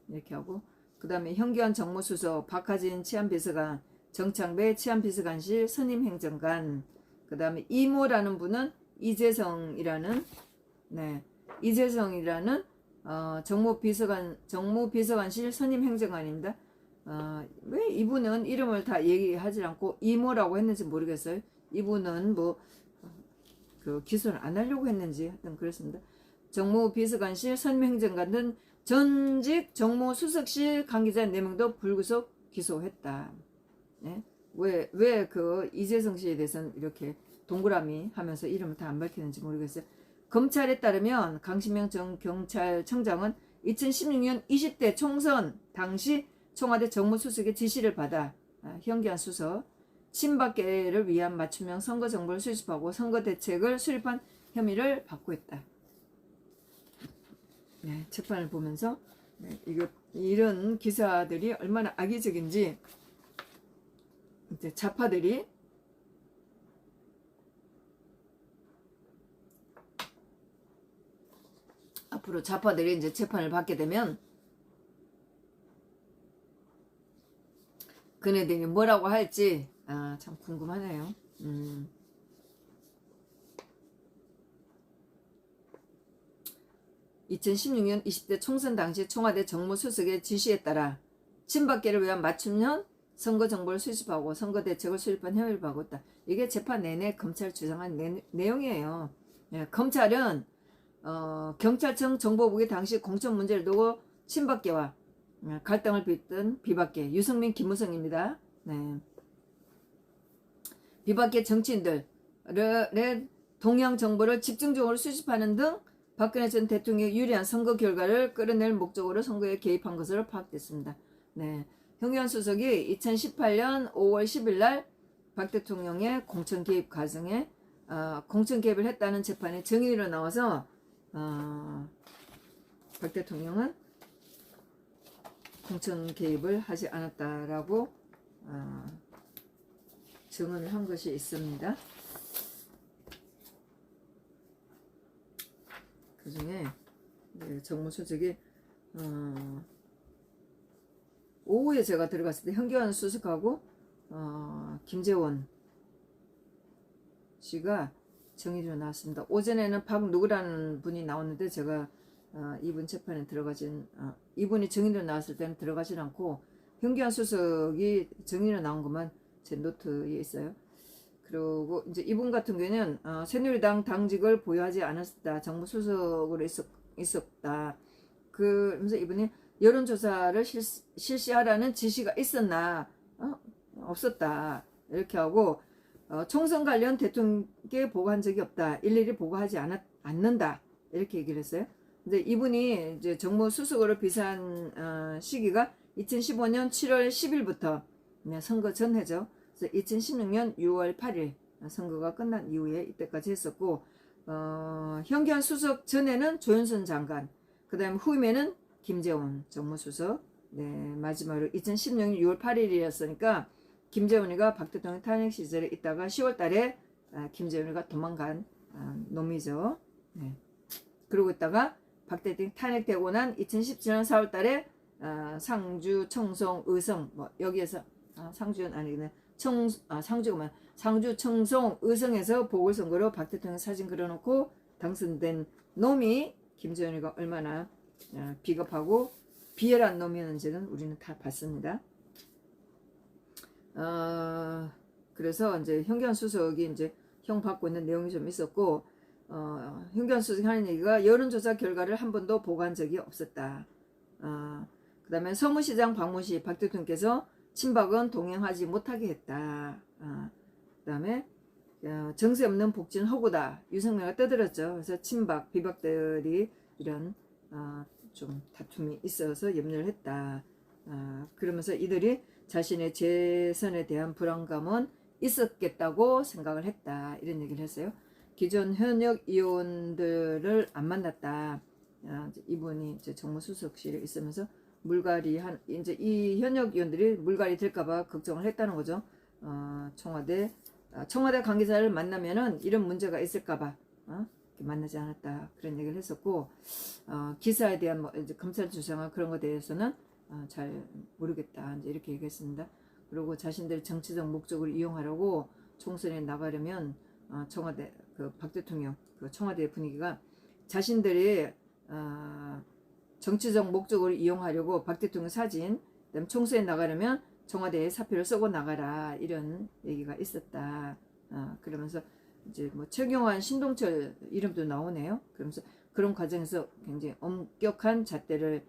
이렇게 하고 그 다음에 현기환 정무수석, 박하진 치안비서관, 정창배 치안비서관실 선임행정관, 그 다음에 이모라는 분은 이재성이라는 정무비서관실 선임행정관입니다. 왜 이분은 이름을 다 얘기하지 않고 이모라고 했는지 모르겠어요. 이분은 그 기소를 안 하려고 했는지 하여튼 그렇습니다. 정무비서관실 선임행정관 등 전직 정무수석실 관계자 4명도 불구속 기소했다. 네? 왜 그 이재성 씨에 대해서는 이렇게 동그라미 하면서 이름을 다 안 밝히는지 모르겠어요. 검찰에 따르면 강신명 전 경찰청장은 2016년 20대 총선 당시 청와대 정무수석의 지시를 받아 현기환 수석 친박계를 위한 맞춤형 선거 정보를 수집하고 선거 대책을 수립한 혐의를 받고 있다. 네, 재판을 보면서 이런 기사들이 얼마나 악의적인지 이제 좌파들이 앞으로 좌파들이 이제 재판을 받게 되면 그네들이 뭐라고 할지 참 궁금하네요. 2016년 20대 총선 당시 청와대 정무수석의 지시에 따라 친박계를 위한 맞춤형 선거 정보를 수집하고 선거 대책을 수립한 혐의를 받고 있다. 이게 재판 내내 검찰 주장한 내용이에요. 예, 검찰은 경찰청 정보국이 당시 공천 문제를 두고 친박계와 갈등을 빚던 비박계 유승민 김무성입니다. 네. 비박계 정치인들의 동향 정보를 집중적으로 수집하는 등 박근혜 전 대통령의 유리한 선거 결과를 끌어낼 목적으로 선거에 개입한 것으로 파악됐습니다. 네. 현기환 수석이 2018년 5월 10일 날 박 대통령의 공천 개입 과정에 공천 개입을 했다는 재판에 증인으로 나와서 박 대통령은 공천 개입을 하지 않았다라고 증언을 한 것이 있습니다. 그 중에 네, 정무수석이 오후에 제가 들어갔을 때 현기환 수석하고 김재원 씨가 정의로 나왔습니다. 오전에는 박 누구라는 분이 나왔는데 제가 이분 재판에 이분이 정의로 나왔을 때는 들어가진 않고 현기환 수석이 정의로 나온 것만 제 노트에 있어요. 그리고 이제 이분 같은 경우에는 새누리당 당직을 보유하지 않았다. 정무수석으로 있었다. 그러면서 이분이 여론조사를 실시하라는 지시가 있었나? 없었다. 이렇게 하고 총선 관련 대통령께 보고한 적이 없다. 일일이 보고하지 않는다. 이렇게 얘기를 했어요. 근데 이분이 이제 정무수석으로 비서한 시기가 2015년 7월 10일부터 선거 전해죠. 그래서 2016년 6월 8일 선거가 끝난 이후에 이때까지 했었고 현기환 수석 전에는 조윤선 장관, 그 다음에 후임에는 김재원 정무수석, 네, 마지막으로 2016년 6월 8일이었으니까 김재원이가 박 대통령 탄핵 시절에 있다가 10월 달에 김재원이가 도망간 놈이죠. 네. 그러고 있다가 박 대통령 탄핵되고 난 2017년 4월 달에 상주, 청송, 의성, 뭐 여기에서 상주는 아니겠네. 상주, 청송, 의성에서 보궐선거로 박 대통령 사진 그려놓고 당선된 놈이 김재원이가 얼마나 비겁하고 비열한 놈이었는지는 우리는 다 봤습니다. 그래서 이제 현기환 수석이 이제 형 받고 있는 내용이 좀 있었고, 현기환 수석이 하는 얘기가 여론조사 결과를 한 번도 보고한 적이 없었다. 그 다음에 서무시장 방문 시 박 대통령께서 친박은 동행하지 못하게 했다. 그 다음에 정세 없는 복지는 허구다. 유승민가 떠들었죠. 그래서 친박, 비박들이 이런 좀 다툼이 있어서 염려를 했다. 그러면서 이들이 자신의 재선에 대한 불안감은 있었겠다고 생각을 했다. 이런 얘기를 했어요. 기존 현역 의원들을 안 만났다. 이분이 이제 정무수석실에 있으면서 이제 이 현역 의원들이 물갈이 될까봐 걱정을 했다는 거죠. 청와대 관계자를 만나면은 이런 문제가 있을까봐 만나지 않았다. 그런 얘기를 했었고, 기사에 대한 뭐 이제 검찰 주장과 그런 것에 대해서는 잘 모르겠다. 이제 이렇게 얘기했습니다. 그리고 자신들 정치적 목적을 이용하려고 총선에 나가려면 청와대 박 대통령 청와대 분위기가 자신들이 정치적 목적으로 이용하려고 박 대통령 사진, 그다음 총선에 나가려면 청와대에 사표를 써고 나가라 이런 얘기가 있었다. 그러면서 이제 뭐 최경환, 신동철 이름도 나오네요. 그러면서 그런 과정에서 굉장히 엄격한 잣대를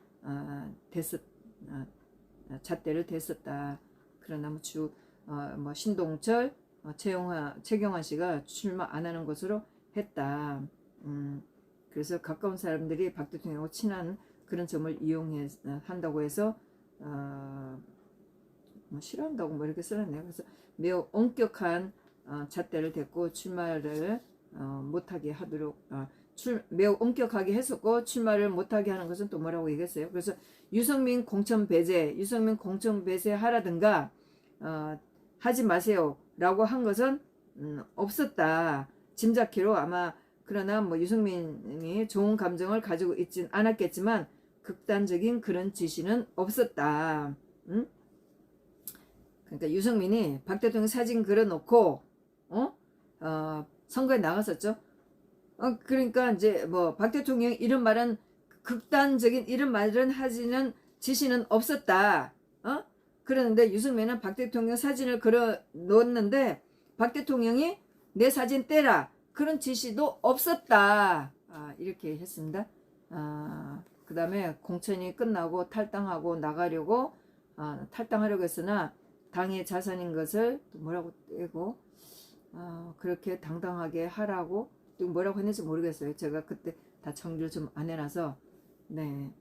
댔었다. 그러나 뭐 신동철, 최경환 씨가 출마 안 하는 것으로 했다. 그래서 가까운 사람들이 박 대통령하고 친한 그런 점을 한다고 해서 뭐 싫어한다고 뭐 이렇게 써놨네요. 그래서 매우 엄격한 잣대를 댔고 출마를 못하게 하도록 매우 엄격하게 했었고 출마를 못하게 하는 것은 또 뭐라고 얘기했어요. 그래서 유승민 공천 배제 하라든가 하지 마세요 라고 한 것은 없었다. 짐작키로 아마 그러나 뭐 유승민이 좋은 감정을 가지고 있진 않았겠지만 극단적인 그런 지시는 없었다. 그러니까 유승민이 박 대통령 사진 그려놓고 선거에 나갔었죠. 그러니까 이제 뭐 박 대통령 이런 말은 극단적인 이런 말은 하지는 지시는 없었다. 그러는데 유승민은 박 대통령 사진을 그려 놓았는데 박 대통령이 내 사진 떼라 그런 지시도 없었다. 이렇게 했습니다. 그 다음에 공천이 끝나고 탈당하고 나가려고 탈당하려고 했으나 당의 자산인 것을 또 뭐라고 떼고 그렇게 당당하게 하라고 또 뭐라고 했는지 모르겠어요. 제가 그때 다 정리를 좀 안 해놔서 네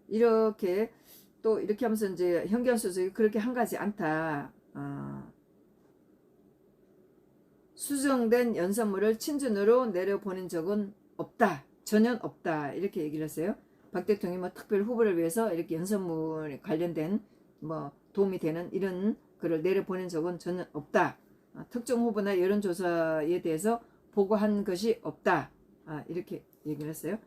이렇게 또 이렇게 하면서 이제 현기환 수석이 그렇게 한 가지 않다. 수정된 연설문을 친전으로 내려보낸 적은 없다. 전혀 없다. 이렇게 얘기를 했어요. 박 대통령이 뭐 특별 후보를 위해서 이렇게 연설문에 관련된 뭐 도움이 되는 이런 글을 내려보낸 적은 전혀 없다. 특정 후보나 여론조사에 대해서 보고한 것이 없다. 이렇게 얘기를 했어요.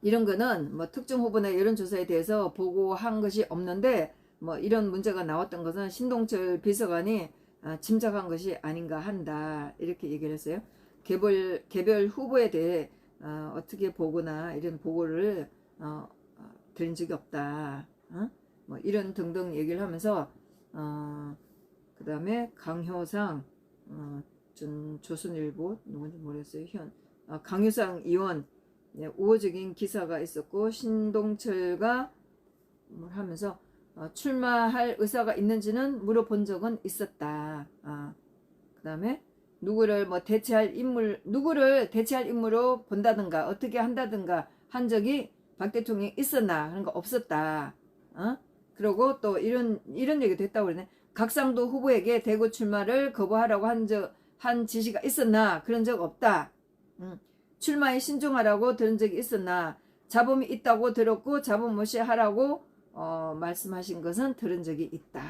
이런 거는 뭐 특정 후보나 여론조사에 대해서 보고한 것이 없는데 뭐 이런 문제가 나왔던 것은 신동철 비서관이 짐작한 것이 아닌가 한다 이렇게 얘기를 했어요. 개별 후보에 대해 어떻게 보거나 이런 보고를 드린 적이 없다. 뭐 이런 등등 얘기를 하면서 그 다음에 강효상 조선일보 누군지 모르겠어요. 강효상 의원 우호적인 기사가 있었고 신동철과 뭘 하면서 출마할 의사가 있는지는 물어본 적은 있었다. 그 다음에 누구를 대체할 인물로 본다든가 어떻게 한다든가 한 적이 박 대통령이 있었나 그런 거 없었다. 그리고 또 이런 얘기도 했다고 그러네. 각상도 후보에게 대구 출마를 거부하라고 한 지시가 있었나 그런 적 없다. 출마에 신중하라고 들은 적이 있었나 자범이 있다고 들었고 자범 무시하라고 말씀하신 것은 들은 적이 있다.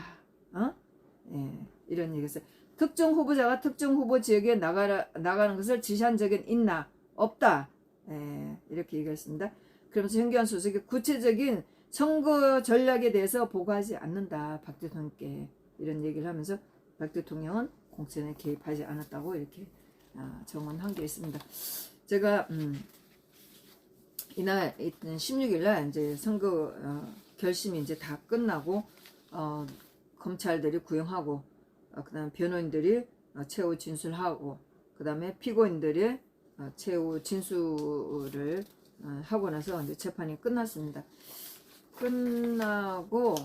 예, 이런 얘기였어요. 특정 후보자가 특정 후보 지역에 나가는 것을 지시한 적은 있나? 없다. 예, 이렇게 얘기했습니다. 그러면서 현기환 수석이 구체적인 선거 전략에 대해서 보고하지 않는다. 박 대통령께 이런 얘기를 하면서 박 대통령은 공천에 개입하지 않았다고 이렇게 정언한 게 있습니다. 제가 이날 16일날 이제 선거 결심이 이제 다 끝나고 검찰들이 구형하고 그다음에 변호인들이 최후 진술하고 그다음에 피고인들이 최후 진술을 하고 나서 이제 재판이 끝났습니다. 끝나고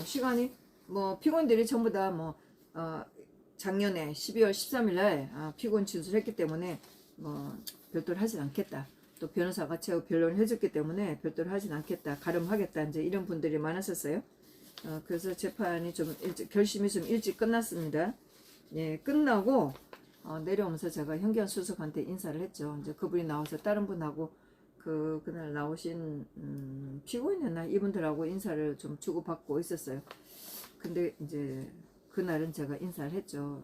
시간이 피고인들이 전부 다 작년에 12월 13일 날 피고인 진술했기 때문에 별도로 하진 않겠다. 또 변호사가 최후 변론을 해줬기 때문에 별도로 하진 않겠다. 가름하겠다. 이제 이런 분들이 많았었어요. 그래서 재판이 좀 결심이 좀 일찍 끝났습니다. 예, 끝나고 내려오면서 제가 현기환 수석한테 인사를 했죠. 이제 그분이 나와서 다른 분하고 그날 나오신 피고인이나 이분들하고 인사를 좀 주고받고 있었어요. 근데 이제 그날은 제가 인사를 했죠.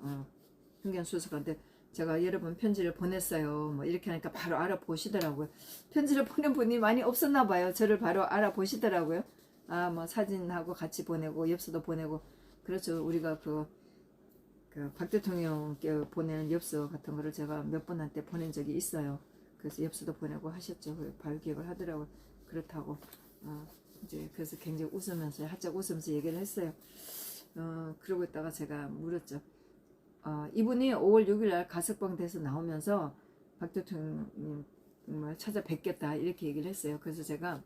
현기환 수석한테 제가 여러 번 편지를 보냈어요. 이렇게 하니까 바로 알아보시더라고요. 편지를 보낸 분이 많이 없었나 봐요. 저를 바로 알아보시더라고요. 사진하고 같이 보내고 엽서도 보내고 그렇죠. 우리가 박 대통령께 보내는 엽서 같은 거를 제가 몇 분한테 보낸 적이 있어요. 그래서 엽서도 보내고 하셨죠. 바로 기억을 하더라고요. 그렇다고 이제 그래서 굉장히 웃으면서 활짝 웃으면서 얘기를 했어요. 그러고 있다가 제가 물었죠. 이분이 5월 6일 날 가석방돼서 나오면서 박 대통령을 찾아뵙겠다 이렇게 얘기를 했어요. 그래서 제가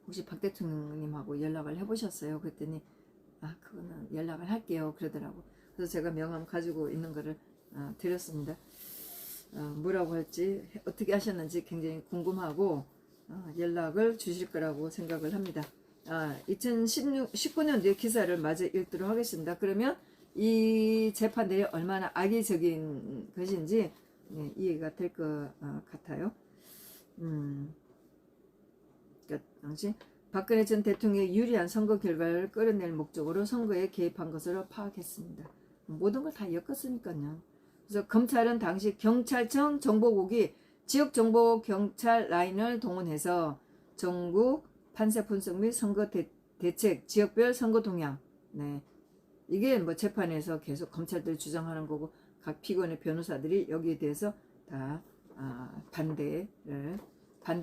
혹시 박 대통령님하고 연락을 해보셨어요? 그랬더니 그거는 연락을 할게요 그러더라고. 그래서 제가 명함 가지고 있는 거를 드렸습니다. 뭐라고 할지 어떻게 하셨는지 굉장히 궁금하고 연락을 주실 거라고 생각을 합니다. 2019년도의 기사를 마저 읽도록 하겠습니다. 그러면 이 재판들이 얼마나 악의적인 것인지 이해가 될 것 같아요. 그러니까 당시 박근혜 전 대통령의 유리한 선거 결과를 끌어낼 목적으로 선거에 개입한 것으로 파악했습니다. 모든 걸 다 엮었으니까요. 그래서 검찰은 당시 경찰청 정보국이 지역정보 경찰 라인을 동원해서 전국 판세 분석 및 선거 대책, 지역별 선거 동향, 이게 재판에서 계속 검찰들이 주장하는 거고 각 피고인의 변호사들이 여기에 대해서 다 반대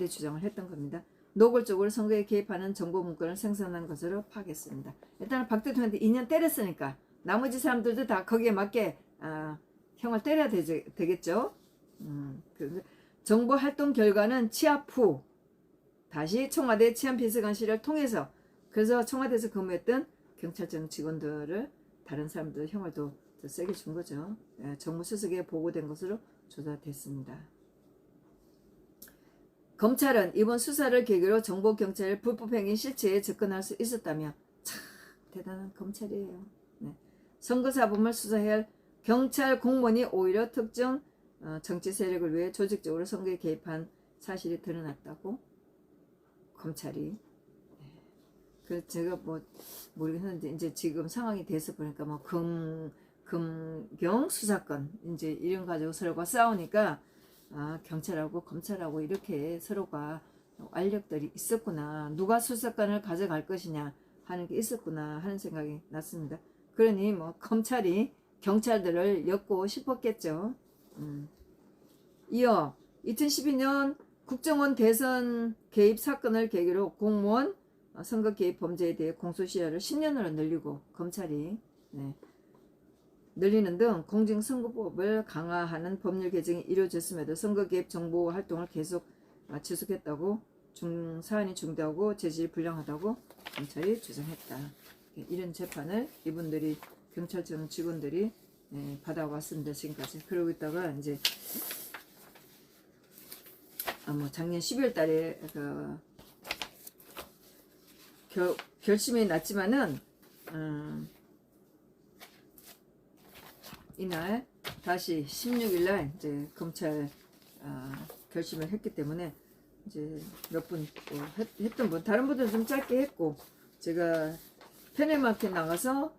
주장을 했던 겁니다. 노골적으로 선거에 개입하는 정보 문건을 생산한 것으로 파악했습니다. 일단은 박 대통령한테 2년 때렸으니까 나머지 사람들도 다 거기에 맞게 형을 때려야 되겠죠. 정보 활동 결과는 취합 후 다시 청와대 치안비서관실을 통해서 그래서 청와대에서 근무했던 경찰청 직원들을 다른 사람들 형을 더 세게 준 거죠. 정무수석에 보고된 것으로 조사됐습니다. 검찰은 이번 수사를 계기로 정보경찰의 불법행위 실체에 접근할 수 있었다며 참 대단한 검찰이에요. 선거사범을 수사해야 할 경찰 공무원이 오히려 특정 정치 세력을 위해 조직적으로 선거에 개입한 사실이 드러났다고 검찰이. 그래서 제가 모르겠는데 이제 지금 상황이 돼서 보니까 금경 수사권 이제 이런 가지고 서로가 싸우니까 경찰하고 검찰하고 이렇게 서로가 알력들이 있었구나. 누가 수사권을 가져갈 것이냐 하는 게 있었구나 하는 생각이 났습니다. 그러니 뭐 검찰이 경찰들을 엮고 싶었겠죠. 이어 2012년 국정원 대선 개입 사건을 계기로 공무원 선거 개입 범죄에 대해 공소시효를 10년으로 늘리고 검찰이 늘리는 등 공직선거법을 강화하는 법률 개정이 이루어졌음에도 선거 개입 정보 활동을 계속 지속했다고 사안이 중대하고 재질이 불량하다고 검찰이 주장했다. 이런 재판을 이분들이 경찰청 직원들이 받아왔습니다. 지금까지. 그러고 있다가 이제 뭐 작년 12월 달에 결심이 났지만은 이날 다시 16일 날 이제 검찰 결심을 했기 때문에 이제 몇 분 했던 분 다른 분들은 좀 짧게 했고 제가 페네마켓 나가서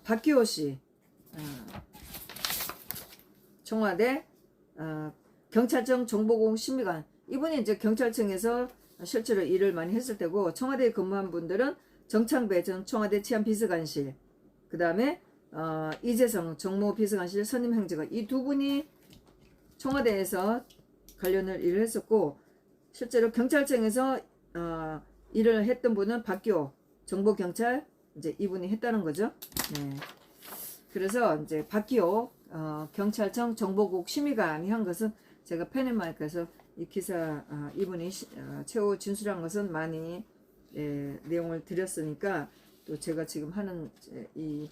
박기호 씨 청와대 경찰청 정보공 심의관 이분이 이제 경찰청에서 실제로 일을 많이 했을 때고 청와대에 근무한 분들은 정창배 전 청와대 치안비서관실 그 다음에 이재성 정무비서관실 선임행정관 이 두 분이 청와대에서 관련을 일을 했었고 실제로 경찰청에서 일을 했던 분은 박기호 정보경찰 이제 이분이 했다는 거죠. 네. 그래서 이제 박기호 경찰청 정보국 심의관이 한 것은 제가 페네마이크에서 이 기사 이분이 최후 진술한 것은 많이 내용을 드렸으니까 또 제가 지금 하는 이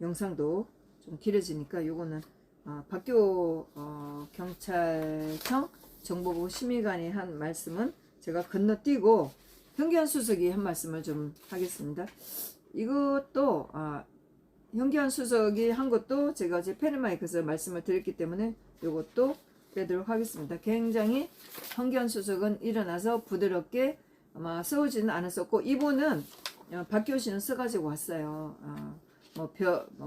영상도 좀 길어지니까 요거는 박기호 경찰청 정보국 심의관이 한 말씀은 제가 건너뛰고 현기환 수석이 한 말씀을 좀 하겠습니다. 이것도 현기환 수석이 한 것도 제가 제 페르마이크에서 말씀을 드렸기 때문에 이것도 빼도록 하겠습니다. 굉장히 현기환 수석은 일어나서 부드럽게 아마 써오지는 않았었고 이분은 박기호 씨는 써가지고 왔어요. 뭐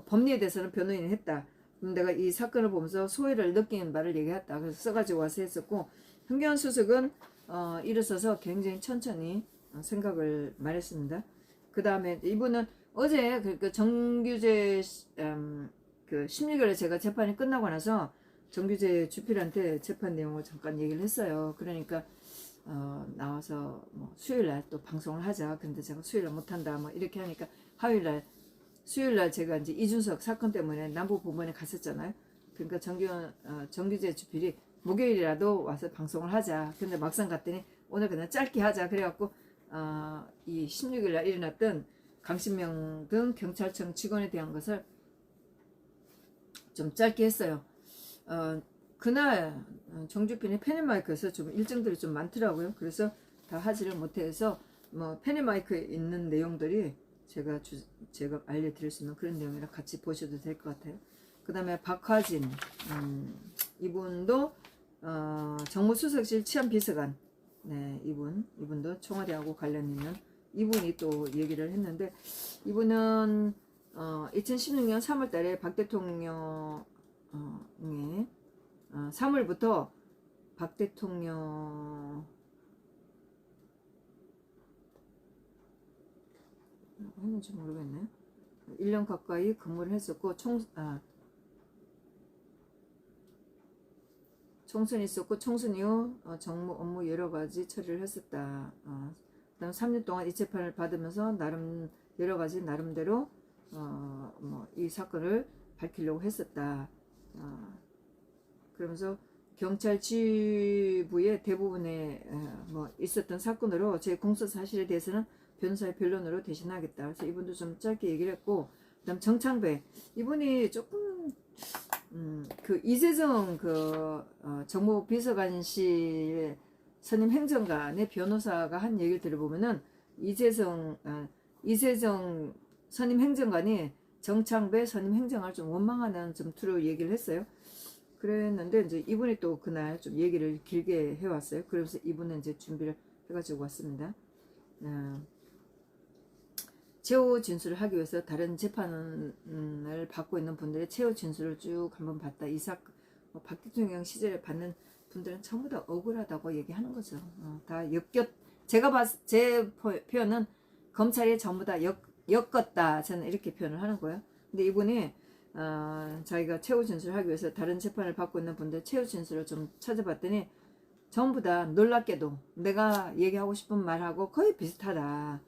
법리에 대해서는 변호인이 했다. 그럼 내가 이 사건을 보면서 소외를 느끼는 바를 얘기했다. 그래서 써가지고 와서 했었고 현기환 수석은 일어서서 굉장히 천천히 생각을 말했습니다. 그 다음에 이분은 어제 그 정규재 그 16일에 제가 재판이 끝나고 나서 정규재 주필한테 재판 내용을 잠깐 얘기를 했어요. 그러니까 나와서 뭐 수요일날 또 방송을 하자. 근데 제가 수요일날 못한다. 뭐 이렇게 하니까 화요일날 수요일날 제가 이제 이준석 사건 때문에 남부법원에 갔었잖아요. 그러니까 정규재 주필이 목요일이라도 와서 방송을 하자. 근데 막상 갔더니 오늘 그냥 짧게 하자. 그래갖고 이 16일날 일어났던 강신명 등 경찰청 직원에 대한 것을 좀 짧게 했어요. 그날 정주필이 페네마이크에서 좀 일정들이 좀 많더라고요. 그래서 다 하지를 못해서 뭐 페네마이크에 있는 내용들이 제가 알려드릴 수 있는 그런 내용이라 같이 보셔도 될 것 같아요. 그 다음에 박화진 이분도 정무수석실 치안비서관 네 이분도 청와대하고 관련 있는 이분이 또 얘기를 했는데 이분은 2016년 3월 달에 박 대통령의 3월부터 박 대통령 했는지 모르겠네. 1년 가까이 근무를 했었고 총선이 있었고 총선 이후 정무 업무 여러 가지 처리를 했었다. 그다음 3년 동안 이 재판을 받으면서 여러 가지 나름대로 뭐 이 사건을 밝히려고 했었다. 그러면서 경찰 지휘부의 대부분에 뭐 있었던 사건으로 제 공소 사실에 대해서는 변호사의 변론으로 대신하겠다. 그래서 이분도 좀 짧게 얘기를 했고, 그다음 정창배 이분이 조금 그 이재정 그 정무비서관실 선임 행정관의 변호사가 한 얘기를 들어보면은 이재정 선임 행정관이 정창배 선임 행정관을 좀 원망하는 좀 투로 얘기를 했어요. 그랬는데 이제 이분이 또 그날 좀 얘기를 길게 해왔어요. 그래서 이분은 이제 준비를 해가지고 왔습니다. 최후 진술을 하기 위해서 다른 재판을 받고 있는 분들의 최후 진술을 쭉 한번 봤다. 이 사건 박 대통령 시절에 받는 분들은 전부 다 억울하다고 얘기하는 거죠. 다 제 표현은 검찰이 전부 다 엮었다. 저는 이렇게 표현을 하는 거예요. 근데 이분이 자기가 최후 진술을 하기 위해서 다른 재판을 받고 있는 분들 최후 진술을 좀 찾아봤더니 전부 다 놀랍게도 내가 얘기하고 싶은 말하고 거의 비슷하다.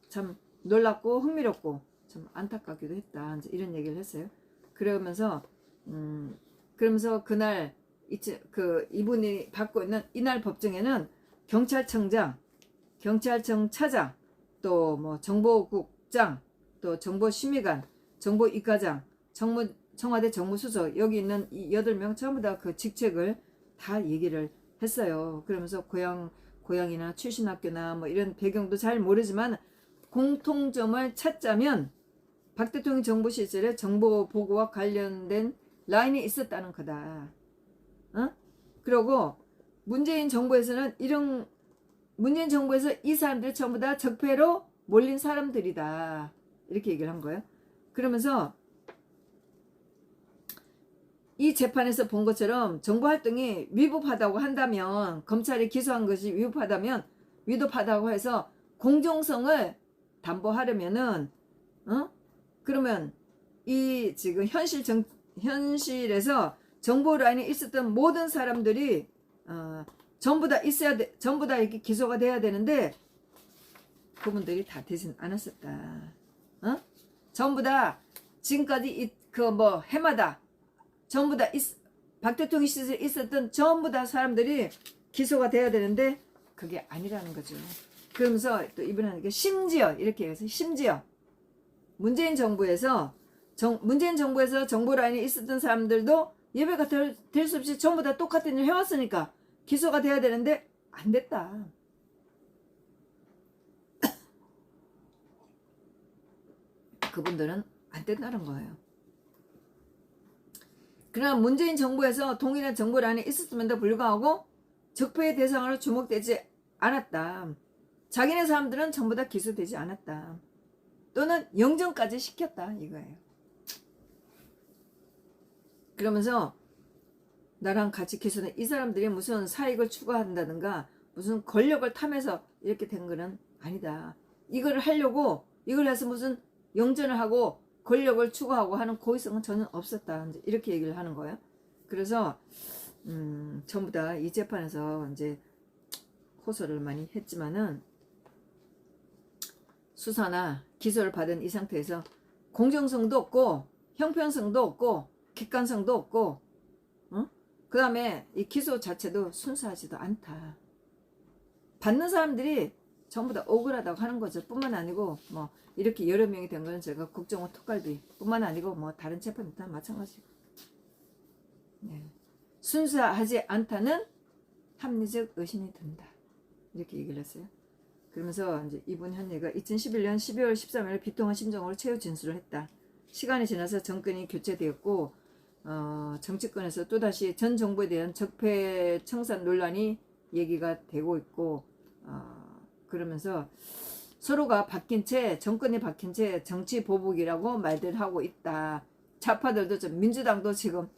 참 놀랍고 흥미롭고 좀 안타깝기도 했다. 이제 이런 얘기를 했어요. 그러면서 그날 이분이 받고 있는 이날 법정에는 경찰청장, 경찰청 차장, 또 뭐 정보국장, 또 정보심의관, 정보이과장, 청와대 정무수석 여기 있는 이 8명 전부 다 그 직책을 다 얘기를 했어요. 그러면서 고향이나 출신 학교나 뭐 이런 배경도 잘 모르지만 공통점을 찾자면 박 대통령 정부 시절에 정보 보고와 관련된 라인이 있었다는 거다. 그리고 문재인 정부에서 이 사람들 전부 다 적폐로 몰린 사람들이다. 이렇게 얘기를 한 거예요. 그러면서 이 재판에서 본 것처럼 정보활동이 위법하다고 한다면 검찰이 기소한 것이 위법하다고 해서 공정성을 담보하려면은 그러면 이 지금 현실에서 정보 라인에 있었던 모든 사람들이 전부 다 이렇게 기소가 돼야 되는데 그분들이 다 되진 않았었다. 전부 다 지금까지 해마다 전부 다 박 대통령 시절에 있었던 전부 다 사람들이 기소가 돼야 되는데 그게 아니라는 거죠. 그러면서 또 이분은 하는 게 심지어 이렇게 해서 문재인 정부에서 정보 라인에 있었던 사람들도 예배가 될 수 없이 전부 다 똑같은 일 해왔으니까 기소가 돼야 되는데 안 됐다. 그분들은 안 된다는 거예요. 그러나 문재인 정부에서 동일한 정보 라인에 있었음에도 불구하고 적폐의 대상으로 주목되지 않았다. 자기네 사람들은 전부 다 기소되지 않았다. 또는 영전까지 시켰다 이거예요. 그러면서 나랑 같이 기소된 이 사람들이 무슨 사익을 추구한다든가 무슨 권력을 탐해서 이렇게 된 거는 아니다. 이걸 해서 무슨 영전을 하고 권력을 추구하고 하는 고의성은 전혀 없었다. 이렇게 얘기를 하는 거예요. 그래서 전부 다 이 재판에서 이제 호소를 많이 했지만은 수사나 기소를 받은 이 상태에서 공정성도 없고 형평성도 없고 객관성도 없고 그 다음에 이 기소 자체도 순수하지도 않다. 받는 사람들이 전부 다 억울하다고 하는 거죠. 뿐만 아니고 뭐 이렇게 여러 명이 된 거는 제가 국정원 특갈비 뿐만 아니고 뭐 다른 재판도 다 마찬가지고 순수하지 않다는 합리적 의심이 든다. 이렇게 얘기를 했어요. 그러면서 이제 이분 현예가 2011년 12월 13일 비통한 심정으로 최후 진술을 했다. 시간이 지나서 정권이 교체되었고 정치권에서 또다시 전 정부에 대한 적폐 청산 논란이 얘기가 되고 있고 그러면서 서로가 정권이 바뀐 채 정치 보복이라고 말들 하고 있다. 좌파들도 민주당도 지금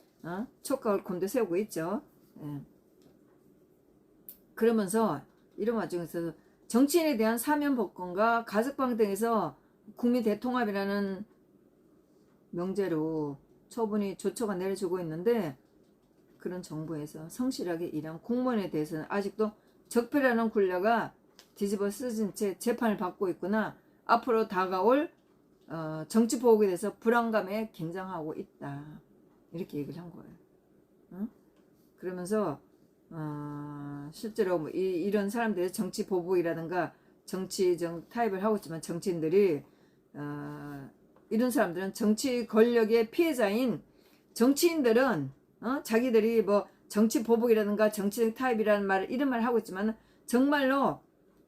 촉각을 곤두세우고 있죠. 그러면서 이런 와중에서 정치인에 대한 사면복권과 가석방 등에서 국민 대통합이라는 명제로 조처가 내려지고 있는데 그런 정부에서 성실하게 일한 공무원에 대해서는 아직도 적폐라는 굴레가 뒤집어 쓰진 채 재판을 받고 있구나. 앞으로 다가올 정치 보복에 대해서 불안감에 긴장하고 있다. 이렇게 얘기를 한 거예요. 그러면서 실제로 뭐 이런 사람들의 정치 보복이라든가 정치적 타협을 하고 있지만 정치인들이 이런 사람들은 정치 권력의 피해자인 정치인들은 자기들이 뭐 정치 보복이라든가 정치적 타협이라는 이런 말을 하고 있지만 정말로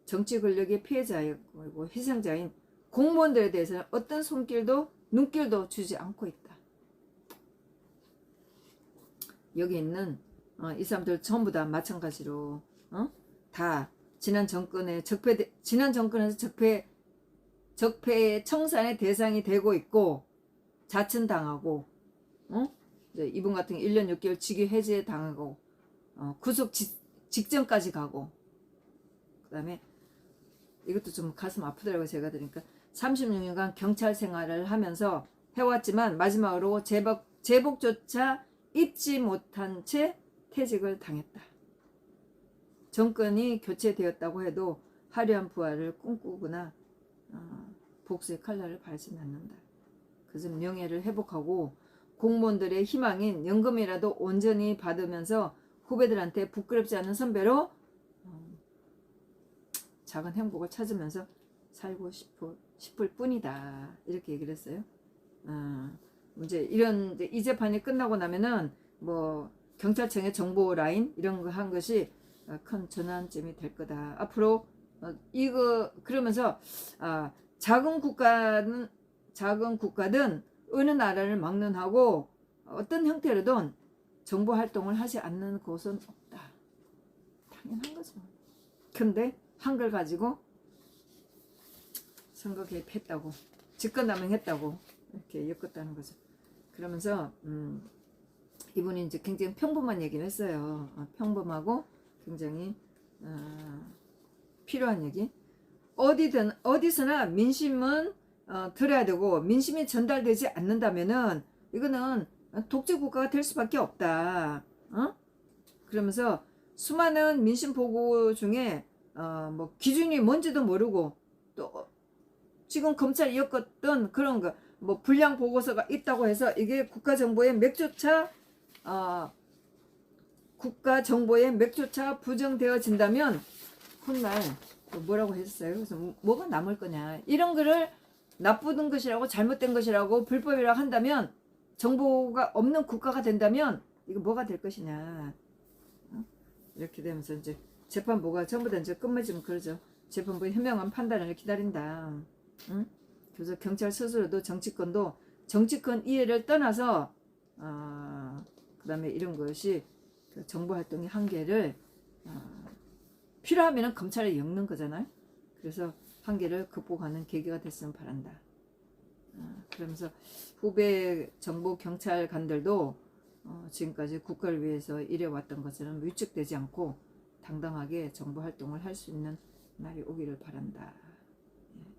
정치 권력의 피해자이고 희생자인 공무원들에 대해서는 어떤 눈길도 주지 않고 있다. 여기 있는 이 사람들 전부 다 마찬가지로 다 지난 정권에서 적폐 청산의 대상이 되고 있고 자천당하고 이제 이분 같은 경우 1년 6개월 직위 해제 당하고 구속 직전까지 가고, 그 다음에 이것도 좀 가슴 아프더라고요. 제가 들으니까 36년간 경찰 생활을 하면서 해왔지만 마지막으로 제복조차 입지 못한 채 퇴직을 당했다. 정권이 교체되었다고 해도 화려한 부활을 꿈꾸거나 복수의 칼날을 바라진 않는다. 그래서 명예를 회복하고 공무원들의 희망인 연금이라도 온전히 받으면서 후배들한테 부끄럽지 않은 선배로 작은 행복을 찾으면서 살고 싶을 뿐이다. 이렇게 얘기를 했어요. 이제 이 재판이 끝나고 나면은 뭐 경찰청의 정보 라인 이런 거 한 것이 큰 전환점이 될 거다. 앞으로 이거 그러면서 작은 국가든 어느 나라를 막론하고 어떤 형태로든 정보 활동을 하지 않는 곳은 없다. 당연한 거죠. 근데 한글 가지고 선거 개입했다고, 직권남용했다고 이렇게 엮었다는 거죠. 그러면서 이분이 이제 굉장히 평범한 얘기를 했어요. 평범하고 굉장히 필요한 얘기. 어디서나 민심은 들어야 되고, 민심이 전달되지 않는다면은 이거는 독재 국가가 될 수밖에 없다. 그러면서 수많은 민심 보고 중에 뭐 기준이 뭔지도 모르고, 또 지금 검찰이 엮었던 그런 거 뭐 불량 보고서가 있다고 해서 이게 국가정보의 맥조차 부정되어진다면 훗날 뭐라고 했어요? 그래서 뭐가 남을 거냐, 이런 거를 나쁜 것이라고 잘못된 것이라고 불법이라고 한다면, 정보가 없는 국가가 된다면 이거 뭐가 될 것이냐. 이렇게 되면서 이제 재판부가 전부 다 이제 끝맺으면 그러죠. 재판부의 현명한 판단을 기다린다. 그래서 경찰 스스로도 정치권 이해를 떠나서 그 다음에 이런 것이 그 정보 활동의 한계를 필요하면 검찰에 엮는 거잖아요. 그래서 한계를 극복하는 계기가 됐으면 바란다. 그러면서 후배 정보 경찰관들도 지금까지 국가를 위해서 일해왔던 것처럼 위축되지 않고 당당하게 정보 활동을 할 수 있는 날이 오기를 바란다.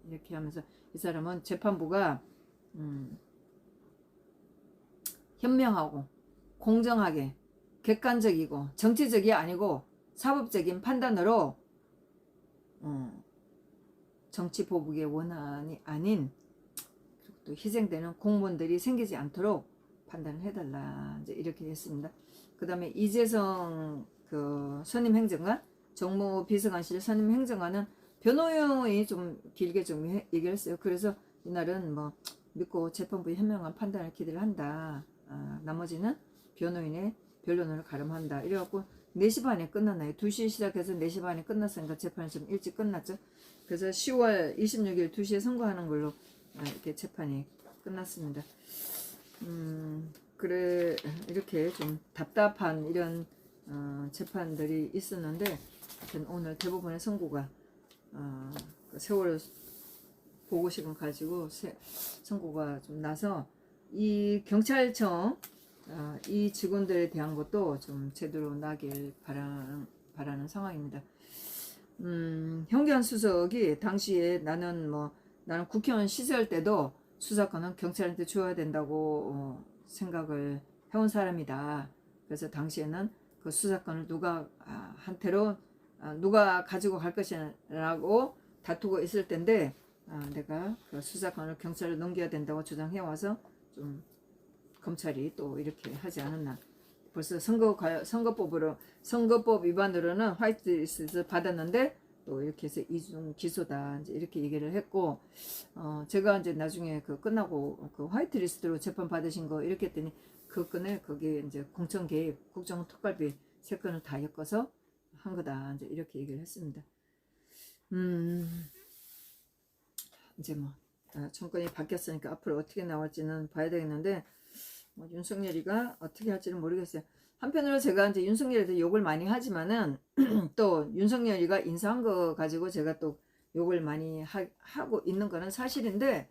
이렇게 하면서 이 사람은 재판부가 현명하고 공정하게 객관적이고 정치적이 아니고 사법적인 판단으로 정치 보복의 원한이 아닌, 그리고 또 희생되는 공무원들이 생기지 않도록 판단을 해달라. 이제 이렇게 했습니다. 그 다음에 이재성 그 선임행정관, 정무비서관실 선임행정관은 변호인이 좀 길게 좀 얘기를 했어요. 그래서 이날은 뭐 믿고 재판부의 현명한 판단을 기대를 한다. 나머지는 변호인의 변론을 가름한다. 이래갖고 4시 반에 끝났나요? 2시에 시작해서 4시 반에 끝났으니까 재판이 좀 일찍 끝났죠. 그래서 10월 26일 2시에 선고하는 걸로 이렇게 재판이 끝났습니다. 그래, 이렇게 좀 답답한 이런 재판들이 있었는데, 오늘 대부분의 선고가 세월호 보고식을 가지고 선고가 좀 나서 이 경찰청 이 직원들에 대한 것도 좀 제대로 나길 바라는 상황입니다. 현기환 수석이 당시에 나는 국회의원 시절 때도 수사권은 경찰한테 줘야 된다고 생각을 해온 사람이다. 그래서 당시에는 그 수사권을 누가 가지고 갈 것이라고 다투고 있을 텐데, 내가 그 수사권을 경찰에 넘겨야 된다고 주장해와서 좀 검찰이 또 이렇게 하지 않았나. 벌써 선거법 위반으로는 화이트리스트 받았는데 또 이렇게 해서 이중 기소다, 이제 이렇게 얘기를 했고, 제가 이제 나중에 그 끝나고 그 화이트리스트로 재판 받으신 거 이렇게 했더니 그 건에 거기에 이제 공천 개입, 국정특활비 3건을 다 엮어서 한 거다, 이제 이렇게 얘기를 했습니다. 이제 정권이 바뀌었으니까 앞으로 어떻게 나올지는 봐야 되겠는데, 윤석열이가 어떻게 할지는 모르겠어요. 한편으로 제가 이제 윤석열에 대해 욕을 많이 하지만은 또 윤석열이가 인사한 거 가지고 제가 또 욕을 많이 하고 있는 거는 사실인데,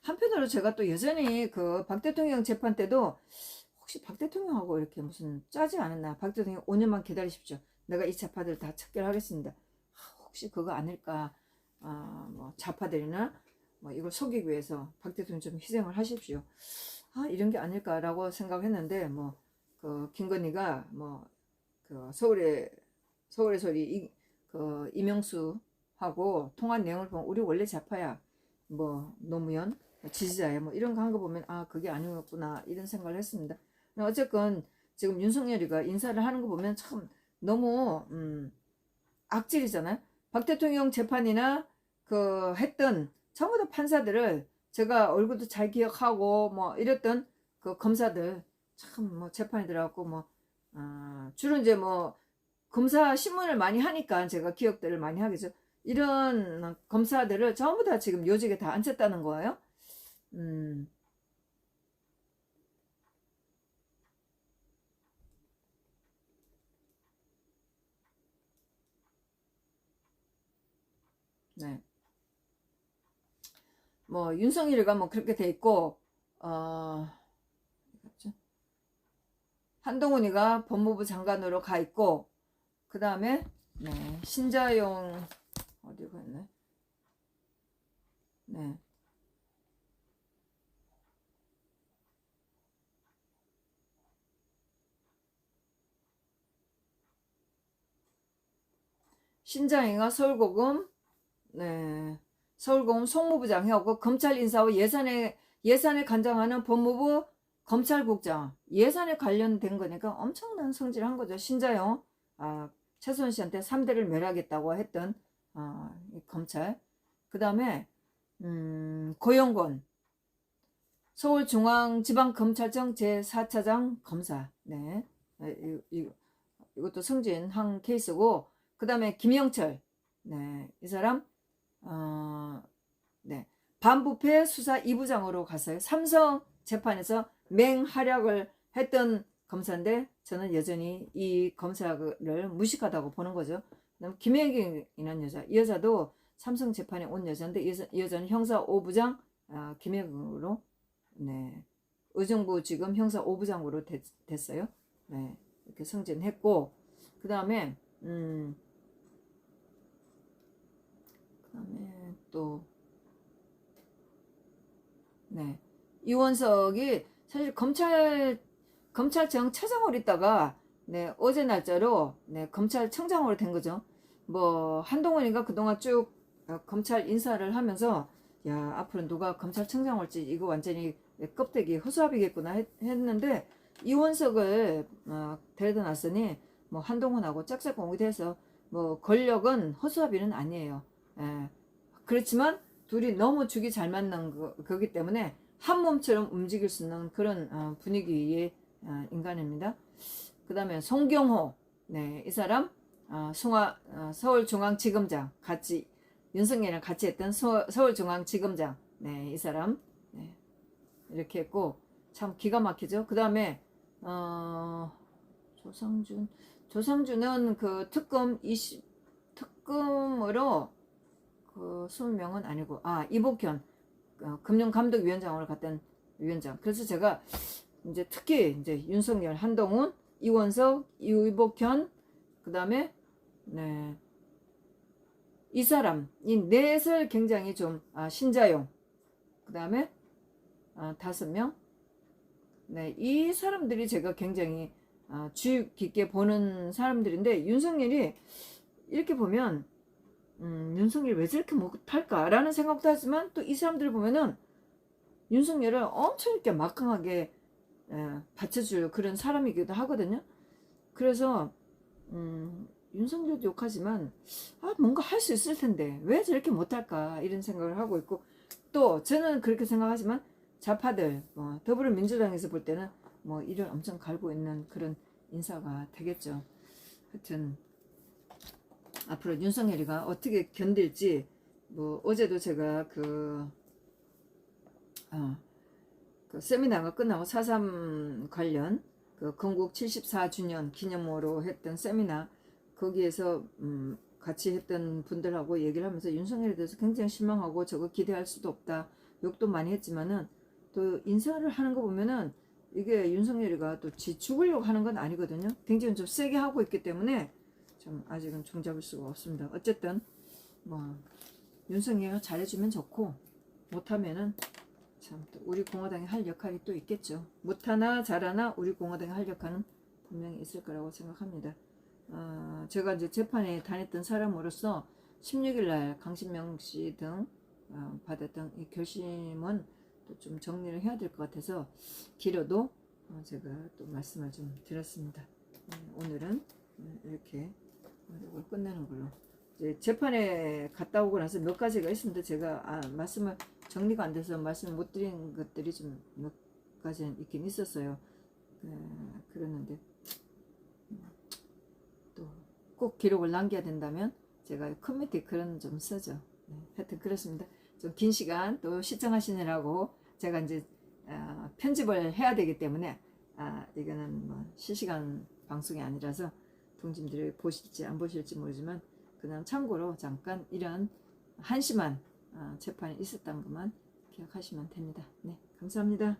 한편으로 제가 또 여전히 그 박 대통령 재판 때도 혹시 박 대통령하고 이렇게 무슨 짜지 않았나? 박 대통령 5년만 기다리십시오. 내가 이 좌파들 다 척결하겠습니다. 혹시 그거 아닐까? 뭐 좌파들이나 뭐 이걸 속이기 위해서 박 대통령 좀 희생을 하십시오. 이런 게 아닐까라고 생각했는데 뭐 그 김건희가 뭐 그 서울의 소리 그 이명수하고 통한 내용을 보면 우리 원래 좌파야. 뭐 노무현 지지자야. 뭐 이런 거 한 거 보면 그게 아니었구나 이런 생각을 했습니다. 어쨌건 지금 윤석열이가 인사를 하는 거 보면 참 너무 악질이잖아요. 박 대통령 재판이나 그 했던 전부 다 판사들을 제가 얼굴도 잘 기억하고 뭐 이랬던 그 검사들 참 뭐 재판에 들어갔고 뭐 주로 이제 뭐 검사 신문을 많이 하니까 제가 기억들을 많이 하겠죠. 이런 검사들을 전부 다 지금 요직에 다 앉혔다는 거예요. 네. 뭐 윤석열이가 뭐 그렇게 돼 있고 한동훈이가 법무부 장관으로 가 있고 그 다음에 네, 신자용 어디 갔네? 네. 신장이가 서울고검 네. 서울고검 송무부장 해오고 검찰 인사와 예산에 관장하는 법무부 검찰국장 예산에 관련된 거니까 엄청난 성질을 한 거죠. 신자영 최소원 씨한테 3대를 멸하겠다고 했던 검찰 그 다음에 고영곤 서울중앙지방검찰청 제4차장 검사 네. 이것도 승진한 케이스고 그 다음에 김영철 네. 이 사람 네. 반부패 수사 2부장으로 갔어요. 삼성 재판에서 맹활약을 했던 검사인데 저는 여전히 이 검사를 무식하다고 보는 거죠. 김혜경이라는 여자, 이 여자도 삼성 재판에 온 여자인데 이 여자는 형사 5부장 김혜경으로 네. 의정부 지금 형사 5부장으로 됐어요. 네. 이렇게 승진했고 그 다음에 또 네. 이원석이 사실 검찰청 차장으로 있다가 네, 어제 날짜로 네, 검찰청장으로 된 거죠. 뭐 한동훈이가 그동안 쭉 검찰 인사를 하면서 야 앞으로 누가 검찰청장 올지 이거 완전히 껍데기 허수아비겠구나 했는데 이원석을 데려다 놨으니 뭐 한동훈하고 짝짝꿍이 돼서 뭐 권력은 허수아비는 아니에요. 예. 그렇지만 둘이 너무 죽이 잘 맞는 거기 때문에 한 몸처럼 움직일 수 있는 그런 분위기의 인간입니다. 그 다음에 송경호 네, 이 사람 서울중앙지검장 같이 윤석열이랑 같이 했던 서울중앙지검장 네, 이 사람 네, 이렇게 했고 참 기가 막히죠. 그 다음에 조상준은 그 특검으로 그 20명은 아니고 이복현 금융감독위원장으로 갔던 위원장. 그래서 제가 이제 특히 이제 윤석열, 한동훈, 이원석, 이복현 그다음에 네. 이 사람 이 넷을 굉장히 좀 신자용 그다음에 5명 네, 이 사람들이 제가 굉장히 주의 깊게 보는 사람들인데 윤석열이 이렇게 보면 윤석열이 왜 저렇게 못할까라는 생각도 하지만 또 이 사람들을 보면은 윤석열을 엄청 이렇게 막강하게 받쳐줄 그런 사람이기도 하거든요. 그래서 윤석열도 욕하지만 뭔가 할 수 있을 텐데 왜 저렇게 못할까 이런 생각을 하고 있고 또 저는 그렇게 생각하지만 좌파들 더불어민주당에서 볼 때는 뭐 이를 엄청 갈고 있는 그런 인사가 되겠죠. 하여튼 앞으로 윤석열이가 어떻게 견딜지 뭐 어제도 제가 그 세미나가 끝나고 4.3 관련 그 건국 74주년 기념으로 했던 세미나 거기에서 같이 했던 분들하고 얘기를 하면서 윤석열에 대해서 굉장히 실망하고 저거 기대할 수도 없다 욕도 많이 했지만은 또 인사를 하는 거 보면은 이게 윤석열이가 또 지 죽으려고 하는 건 아니거든요. 굉장히 좀 세게 하고 있기 때문에 좀 아직은 종잡을 수가 없습니다. 어쨌든 뭐 윤석열이가 잘해주면 좋고 못하면은 참 또 우리 공화당이 할 역할이 또 있겠죠. 못하나 잘하나 우리 공화당이 할 역할은 분명히 있을 거라고 생각합니다. 제가 이제 재판에 다녔던 사람으로서 16일 날 강신명 씨 등 받았던 이 결심은 또 좀 정리를 해야 될 것 같아서 길어도 제가 또 말씀을 좀 드렸습니다. 오늘은 이렇게 이걸 끝내는 걸로. 이제 재판에 갔다 오고 나서 몇 가지가 있습니다. 제가 말씀을 정리가 안 돼서 말씀을 못 드린 것들이 좀 몇 가지는 있긴 있었어요. 그랬는데 또 꼭 기록을 남겨야 된다면 제가 커뮤니티 글은 좀 쓰죠. 하여튼 그렇습니다. 좀 긴 시간 또 시청하시느라고 제가 이제 편집을 해야 되기 때문에 이거는 뭐 실시간 방송이 아니라서 동짐들이 보실지 안 보실지 모르지만 그냥 참고로 잠깐 이런 한심한 재판이 있었던 것만 기억하시면 됩니다. 네, 감사합니다.